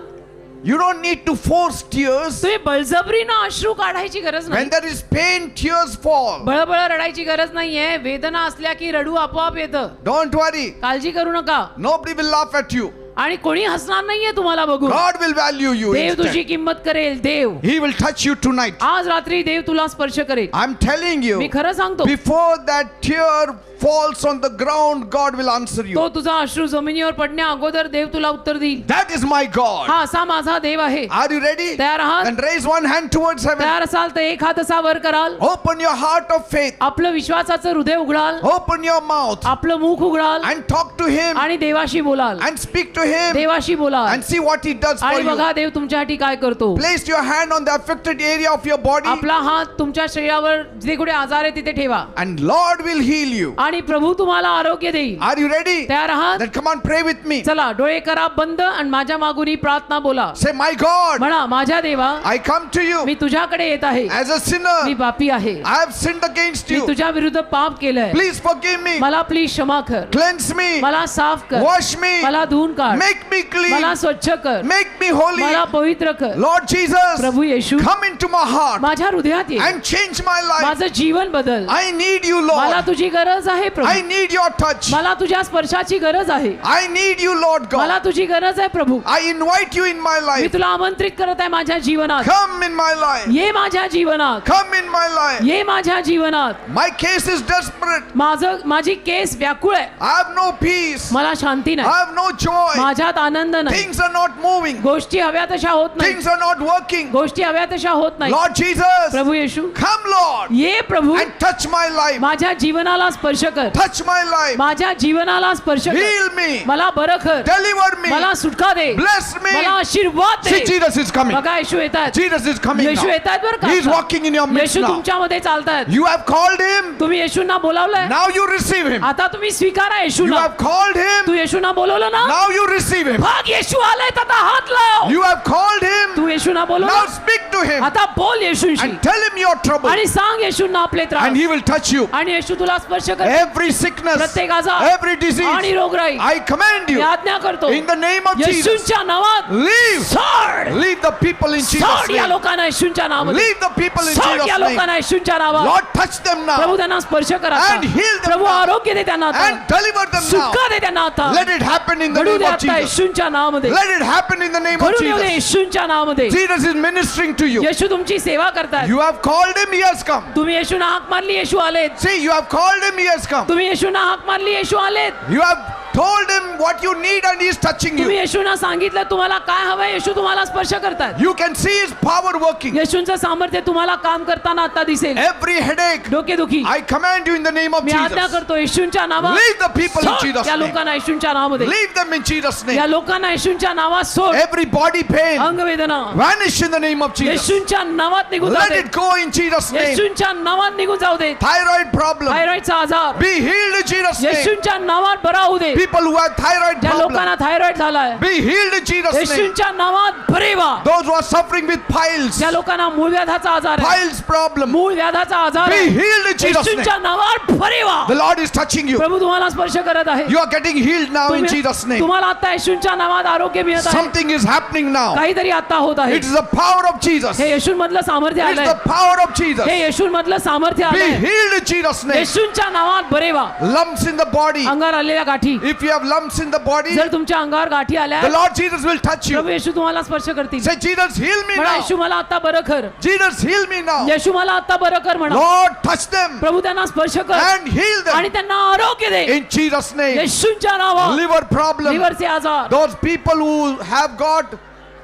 You don't need to force tears. तुम्ही बळजबरीनं अश्रू काढायची गरज नाही. When there is pain, tears fall. बळबळ रडायची गरज नाहीये. वेदना असल्या की रडू आपोआप येतं. Don't worry. काळजी करू नका. Nobody will laugh at you. आणि कोणी हसणार नाहीये तुम्हाला बघून. God will value you. देव तुझी instead. किंमत करेल. देव He will touch you tonight. आज रात्री देव तुला स्पर्श करेल. I'm telling you, मी खरं सांगतो, before that tear falls on the ground, God will answer you. तो तुझा अश्रू जमिनीवर पडण्या अगोदर देव तुला उत्तर देईल. That is my God. हा असा माझा देव आहे. Are you ready? तयार आहात? Then raise one hand towards heaven. तयार असाल तर एक हात असा वर कराल. Open your heart of faith. आपलं विश्वासाचं हृदय उघडाल. Open your mouth आपलं मुख उघडाल and talk to Him आणि देवाशी बोलाल. and speak to Him देवाशी बोलाल and see what He does for आणि you. बघा देव तुमच्यासाठी काय करतो. Place your hand on the affected area of your body आपला हात तुमच्या शरीरावर जे कुठे आजार आहे तिथे ठेवा and Lord will heal you. आणि प्रभू तुम्हाला आरोग्य देईल. Are you ready? तयार आहात? Then come on, pray with me. चला डोळे करा बंद आणि माझ्या मागून प्रार्थना बोला. Say, my God, म्हणा माझ्या देवा I come to you मी तुझ्याकडे येत आहे. as a sinner. मी पापी आहे. I have sinned against me you. तुझ्या विरुद्ध पाप केलंय. Please forgive me. मला प्लीज क्षमा कर. Cleanse me. मला साफ कर. Wash me. मला धुवून काढ. Make me clean. मला स्वच्छ कर. Make me holy. मला पवित्र कर. Lord Jesus, Prabhu Yeshu come into my heart माझ्या हृदयात ये. and change my life. माझं जीवन बदल. I need you, मला Lord. तुझी गरज आहे I Prabhu. need your touch. मला तुझ्या स्पर्शाची गरज आहे. I need you, Lord मला God. तुझी गरज आहे प्रभू. I invite you in my me life. तुला आमंत्रित करत आहे माझ्या जीवनात. Come in my life. ये माझ्या जीवनात. Come in my life. ये माझ्या जीवनात. My case is desperate. माझी केस व्याकुळ आहे. I have no peace. मला शांती I नाही. have no joy. माझ्यात आनंद नाही. Things are not moving. गोष्टी हव्या तशा होत नाही. Things are not working. गोष्टी हव्या तशा होत नाही. Lord Jesus, प्रभू येशू come, Lord, ये प्रभू and touch my life. माझ्या जीवनाला स्पर्श कर. Touch my life. माझ्या जीवनाला स्पर्श कर. Heal me. मला बरं कर. Deliver me. मला सुटका दे. Bless me. मला आशीर्वाद See, they. Jesus is coming. बघा येशू येतात. Jesus is coming Yeshu now. येतात बरं He is का. walking in your midst Yeshu now. तुमच्यामध्ये चालतात. You have called Him. तुम्ही येशूंना बोलावलंय. Now you receive Him. आता तुम्ही स्वीकारा You येशूला. have called Him. तू येशूंना बोलवलं ना. Now you receive Him. भाग येशू आलाय आता हात लाव. You have called Him. Tu येशूंना Now बोलव. speak to Him आता बोल येशूंशी and tell Him your trouble, आणि सांग येशूंना आपले त्रास. and He will touch you. आणि येशू तुला स्पर्श कर. Every sickness, प्रत्येक आजार every disease, आणि रोगराई I command मी you आज्ञा करतो in the name of Jesus. येशूंच्या नावात Leave. सोड. Leave the people in Jesus' सोड या name. लोकांना येशूंच्या नावामध्ये. Leave the people in सोड या Jesus' name. लोकांना येशूंच्या नावात. Lord, touch them प्रभू now त्यांना स्पर्श करा आता. and heal them Prabhu now आरोग्य दे त्यांना आता. and deliver them now. सुटका दे त्यांना आता. Let it happen in the घडू name दे of आता Jesus. येशूंच्या नावामध्ये. Let it happen in the name of घडू देऊ दे Jesus. येशूंच्या नावामध्ये. Jesus is ministering to you. येशू तुमची सेवा करतात. You have called Him, He has come. तुम्ही येशूंना हाक मारली येशू आलेत. See, you have called Him, He has come. तुम्ही येशूंना हाक मारली येशू आलेत. You have told Him what you need and He is touching तुम्ही you. येशूंना सांगितलं तुम्हाला काय हवंय. येशू तुम्हाला स्पर्श करतात. You can see His power working. येशूंचं सामर्थ्य तुम्हाला काम करताना आता दिसेल. Every headache, डोकेदुखी I command you in the name of मी आज्ञा Jesus. करतो येशूंच्या नावात. Leave the people in सोड Jesus' या name. लोकांना येशूंच्या नावामध्ये. Leave them in Jesus' या name. लोकांना येशूंच्या नावात सोड. Every body pain, अंगवेदना vanish in the name of Jesus. येशूंच्या नावात निघून Let जाऊ it go in Jesus' name. येशूंच्या नावात निघून जाऊ दे. Thyroid problem, थायरॉइडचा आजार be healed in Jesus' name. येशूंच्या नावात बरा होऊ दे. People who have thyroid ज्या problem, लोकांना थायरॉइड झालाय be healed in Jesus' name. येशूंच्या नावात बरे व्हा. Those who are suffering with piles, ज्या लोकांना मूळ व्याधाचा आजार आहे. piles problem, मूळ व्याधाचा आजार be आहे. healed in Jesus' येशूंच्या name. नावात बरे व्हा. The Lord is touching you. प्रभू तुम्हाला स्पर्श करत आहे. You are getting healed now in Jesus' name. तुम्हाला आता येशूंच्या नावात आरोग्य मिळत आहे. Something is happening now. काहीतरी आता होत आहे. It is the power of Jesus. हे येशूंमधलं सामर्थ्य It is आलंय. the power of Jesus. हे येशूंमधलं सामर्थ्य Be आलंय. healed in Jesus' name. येशूंच्या नावात बरे व्हा. Lumps in the body. अंगावर आलेल्या गाठी. If you have lumps in the body, जर तुमच्या अंगावर गाठी आल्या the Lord Jesus will touch Prabhu you. येशू तुम्हाला स्पर्श करतील. Say, Jesus, heal me म्हणा now. येशू मला आता बरं कर. Jesus, heal me now. येशू मला आता बरं कर म्हणा. Lord, touch them प्रभू त्यांना स्पर्श कर and heal आणि them त्यांना आरोग्य दे. in Jesus' name. येशूंच्या नावात. Liver problem. लिव्हरचे आजार. Those people who have got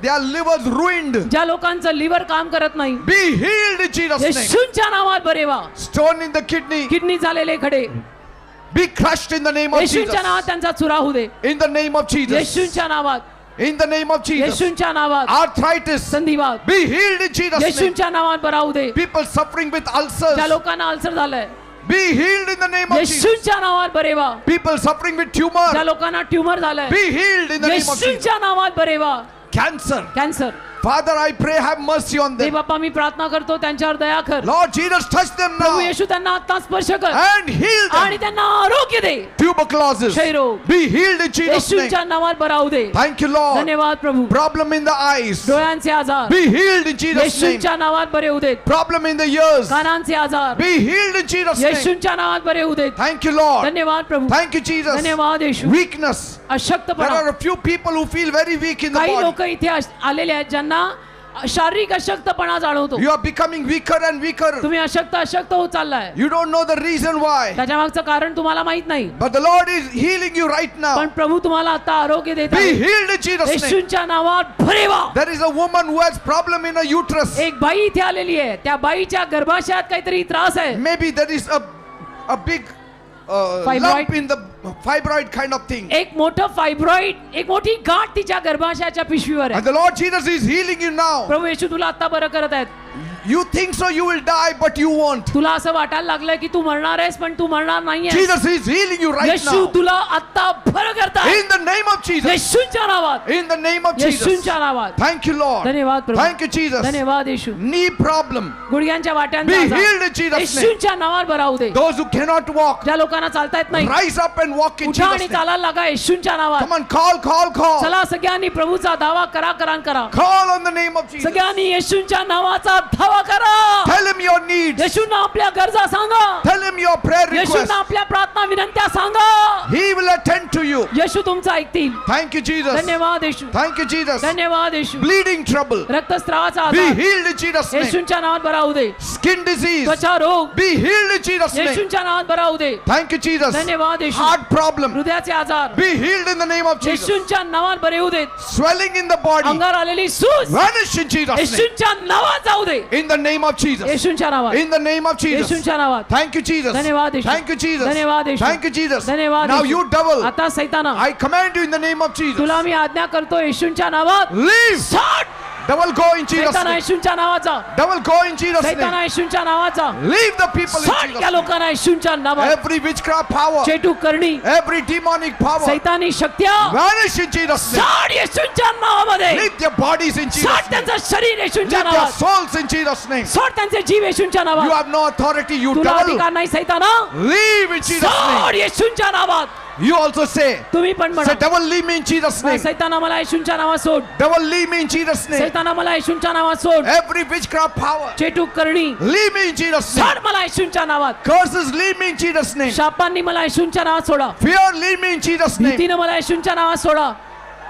their livers ruined, ज्या लोकांचं लिव्हर काम करत नाही be healed in Jesus' name. येशूंच्या नावात बरे व्हा. Stone in the kidney, kidney झालेले खडे be crushed in the name of Jesus. येशूंच्या नावात त्यांचा चुरा होऊ दे. In the name of Jesus. येशूंच्या नावात. In the name of Jesus. येशूंच्या नावात. Arthritis, संधिवात be healed in Jesus' name. येशूंच्या नावात बरा होऊ दे. People suffering with ज्या ulcers, लोकांना अल्सर झालंय be healed in the name of Jesus. येशूंच्या नावात बरे व्हा. People suffering with ज्या tumor, लोकांना ट्यूमर झालंय be healed in the name of Jesus. येशूंच्या नावात बरे व्हा. Cancer, cancer Father, I pray, have mercy on देव them. बाप्पा मी प्रार्थना करतो त्यांच्यावर दया कर. Lord Jesus, touch them प्रभू now येशू त्यांना आता स्पर्श कर and heal आणि them. त्यांना आरोग्य दे. Tuberculosis, क्षयरोग be healed in Jesus' name. येशूच्या नावात बरा होऊ दे. Thank you, Lord. धन्यवाद प्रभू. Problem in the eyes, डोळ्यांचे आजार be healed in Jesus' name. येशूच्या नावात बरे होऊ देत. Problem in the ears, कानांचे आजार be healed in Jesus' name. येशूच्या नावात बरे होऊ देत. Thank you, Lord. धन्यवाद प्रभू. Thank you, Jesus. धन्यवाद येशू. Weakness. There अशक्तपणा are a few people who feel very weak in the काही body. लोक इथे आलेले आहेत ज्यांना शारीरिक अशक्तपणा जाणवतो. You are becoming weaker and weaker. तुम्ही अशक्त होत चाललाय. You don't know the reason why. त्याच्या मागचं कारण तुम्हाला माहित नाही. But the Lord is healing you right now. पण प्रभू तुम्हाला आता आरोग्य देत Be आहे. healed in Jesus' name. येशूच्या नावात भरे व्हा. There is a woman who has problem in her uterus. एक बाई इथे आलेली आहे. त्या बाईच्या गर्भाशयात काहीतरी त्रास आहे. Maybe there is a big Fibroid. lump in the fibroid kind of thing. एक मोठं फायब्रॉइड, एक मोठी गाठ तिच्या गर्भाशयाच्या पिशवीवर आहे. And the Lord Jesus is healing you now. प्रभू येशू तुला आता बरं करत आहेत. You think so you will die, but you won't. तुला असं वाटायला लागलंय की तू मरणार आहेस पण तू मरणार नाहीये. Jesus is healing you right Yeshu now. तुला आता बरं करताय. In the name of Jesus. येशूच्या नावात. In the name of Jesus. येशूच्या नावात. Thank you, Lord. धन्यवाद प्रभू. Thank you, Jesus. धन्यवाद येशू. Knee problem. गुडघ्यांच्या Be वाट्यांचा healed आजार. in Jesus' name. येशूच्या नावात बरा होऊ दे. Those who cannot walk, ज्या लोकांना चालता येत नाही rise up and walk in उठा Jesus' आणि name. चालायला लागा येशूच्या नावात. Come on, call. चला सगळ्यांनी प्रभूचा दावा करा. Call on the name of Jesus. सगळ्यांनी येशूच्या नावाचा धावा करा. Tell him your needs. येशूंना आपल्या गरजा सांगा. Tell him your prayer requests. येशूंना आपल्या प्रार्थना विनंत्या सांगा. He will attend to you. येशू तुमचं ऐकतील. Thank you, Jesus. धन्यवाद येशू. Thank you, Jesus. धन्यवाद येशू. Bleeding trouble. रक्तस्रावाचा Be आजार healed in Jesus' name. येशूंच्या नावात बरा होऊ दे. Skin disease. त्वचा रोग Be healed in Jesus' name. येशूंच्या नावात बरा होऊ दे. Thank you, Jesus. धन्यवाद येशू. Heart problem. हृदयाचे आजार Be healed in the name of Jesus. येशूंच्या नावात बरे होऊ देत. Swelling in the body. अंगावर आलेली सूज Vanish in Jesus' name. येशूंच्या नावात जाऊ दे. In the name of Jesus. येशूंच्या नावात. In the name of Jesus. येशूंच्या नावात. Thank you, Jesus. धन्यवाद येशू. Thank you, Jesus. धन्यवाद येशू. Thank you, Jesus. धन्यवाद Now येशू. you devil, आता सैताना I command you in the name of Jesus. तुला मी आज्ञा करतो येशूंच्या नावात. Leave. साठ. Devil, go in Jesus' सैताना name. येशूंच्या नावाचा. Devil, go in Jesus' सैताना name. येशूंच्या नावाचा. Leave the people in साठ Jesus' या name. लोकांना येशूंच्या नावात. Every witchcraft power, चेटू करणी every demonic power, सैतानी शक्त्या vanish in Jesus' name. साठ येशूंच्या नावामध्ये. Leave their bodies in Jesus' साठ name. त्यांचं शरीर येशूंच्या Leave their नावात. souls in Jesus' name. सोड त्यांचे जीव येशूंच्या You नावात. have no authority, you तुला devil. अधिकार नाही सैताना. Leave in Jesus' name. सोड येशूंच्या नावात. You also say, तुम्ही पण say, म्हणा devil, leave me in Jesus' name. सैताना मला येशूंच्या नावात सोड. Devil, leave me in Jesus' name. सैताना मला येशूंच्या नावात सोड. Every witchcraft power, चेटू करणी leave me in Jesus' name. सोड मला येशूंच्या नावात. Curses, leave me in Jesus' name. शापांनी मला येशूंच्या नावात सोडा. Fear, leave me in Jesus' name. भीतीनं मला येशूंच्या नावात सोडा.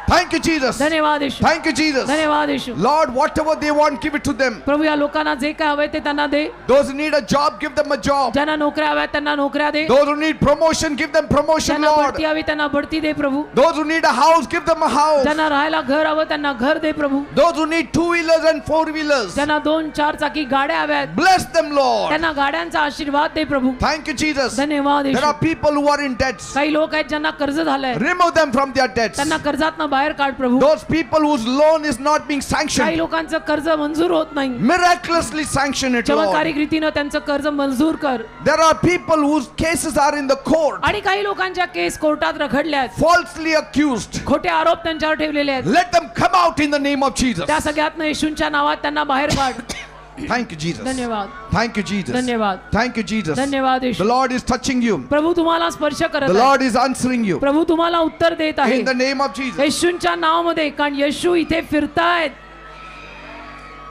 Thank you, Jesus. धन्यवाद येशू. Thank you, Jesus. धन्यवाद येशू. Lord, whatever they want, give it to them. प्रभू या लोकांना जे काय हवंय ते त्यांना दे. Those who need a job, give them a job. ज्यांना नोकऱ्या हव्यात त्यांना नोकऱ्या दे. Those who need promotion, give them promotion, ज्यांना Lord. बढती हवी त्यांना बढती दे प्रभू. Those who need a house, give them a house. ज्यांना राहायला घर हवं त्यांना घर दे प्रभू. Those who need 2-wheelers and 4-wheelers, ज्यांना 2-4 चाकी गाड्या हव्यात bless them, Lord. त्यांना गाड्यांचा आशीर्वाद दे प्रभू. Thank you, Jesus. धन्यवाद There Yeshu. are people who are in debts. काही लोक आहेत ज्यांना कर्ज झालंय Remove them from their debts. त्यांना कर्जातनं बाहेर काढ प्रभू. Those people whose loan is not being काही sanctioned, लोकांचं कर्ज मंजूर होत नाही. miraculously sanction it, Lord. चमत्कारिक रीतीनं त्यांचं कर्ज मंजूर कर. There are people whose cases are in the court, आणि काही लोकांच्या केस कोर्टात रखडल्या आहेत. falsely accused. खोटे आरोप त्यांच्यावर ठेवलेले आहेत. Let them come out in the name of Jesus. त्या सगळ्यातनं येशूंच्या नावात त्यांना बाहेर काढ. Thank you, Jesus. धन्यवाद. Thank you, Jesus. धन्यवाद. Thank you, Jesus. धन्यवाद The Yeshu. Lord is touching you. प्रभू तुम्हाला स्पर्श करत The आहे. Lord is answering you. प्रभू तुम्हाला उत्तर देत आहे In the name of Jesus. येशूंच्या नावामध्ये. कारण येशू इथे फिरतायत.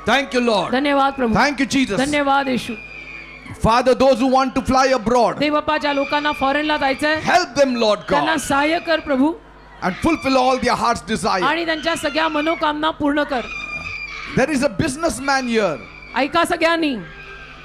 Thank you, Lord. धन्यवाद प्रभू. Thank you, Jesus. धन्यवाद येशू. Father, those who want to fly abroad, देव बाप्पा ज्या लोकांना फॉरेनला जायचंय help them, Lord त्यांना God, सहाय्य कर प्रभू. and fulfill all their heart's desire. आणि त्यांच्या सगळ्या मनोकामना पूर्ण कर. There is a businessman here. ऐका सगळ्यांनी.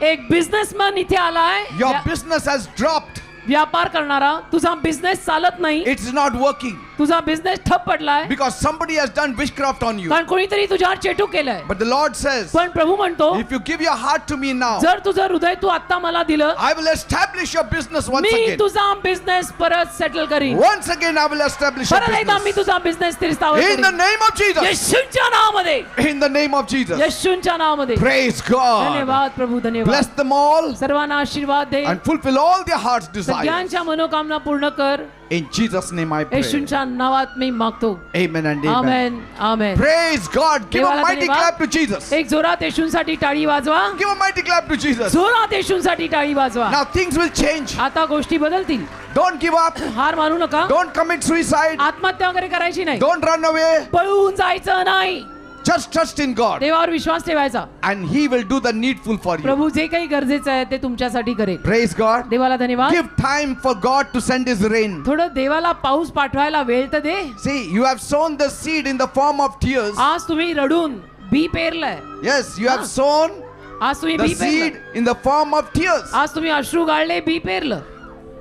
एक बिझनेसमॅन इथे आलाय. Your business has dropped. व्यापार करणारा. तुझा बिझनेस चालत नाही. It's not working तुझा बिझनेस ठप पडलाय. because somebody has done witchcraft on you. कारण कोणीतरी तुझ्यावर चेटू केलंय. But the Lord says, पण प्रभू म्हणतो if you give your heart to me now, जर तुझं हृदय तू आता मला दिलं I will establish your business once me again. तुझा बिझनेस परत सेटल करीन. Once again, I will establish your परत एकदा मी business. तुझा बिझनेस स्थिरस्थावर In the करीन. name of Jesus. येशूंच्या नावामध्ये. In the name of Jesus. येशूंच्या नावामध्ये. Praise God. धन्यवाद प्रभू. Bless धन्यवाद. them all सर्वांना आशीर्वाद दे. and fulfill all their heart's desires. सगळ्यांच्या मनोकामना पूर्ण कर. In Jesus' name I pray. येशूंच्या नावात मी मागतो. Amen and amen. Amen amen. Praise God. Give a देवाला mighty धन्यवाद. clap to Jesus. एक जोरात येशूंसाठी टाळी वाजवा. Give a mighty clap to Jesus. जोरात येशूंसाठी टाळी वाजवा. Now things will change. आता गोष्टी बदलतील. Don't give up. हार मानू नका. Don't commit suicide. आत्महत्या वगैरे करायची नाही. Don't run away. पळून जायचं नाही. Just trust in God. देवावर विश्वास ठेवायचा. And He will do the needful for you. प्रभू जे काही गरजेचं आहे ते तुमच्यासाठी करेल. Praise God. देवाला धन्यवाद. Give time for God to send His rain. थोडं देवाला पाऊस पाठवायला वेळ तर दे. See, you have sown the seed in the form of tears. आज तुम्ही रडून बी पेरलंय. Yes, you have sown आज तुम्ही the बी seed पेरलं. in the form of tears. आज तुम्ही अश्रू गाळले बी पेरलं.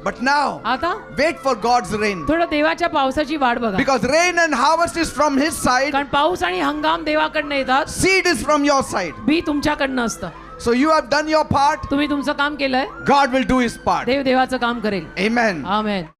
But now, आता wait for God's rain. थोडं देवाच्या पावसाची वाट बघा. Because rain and harvest is from His side. कारण पाऊस आणि हंगाम देवाकडनं येतात. Seed is from your side. बी तुमच्याकडनं असतं. So you have done your part. तुम्ही तुमचं काम केलंय. God will do His part. देव देवाचं काम करेल. Amen. आमेन.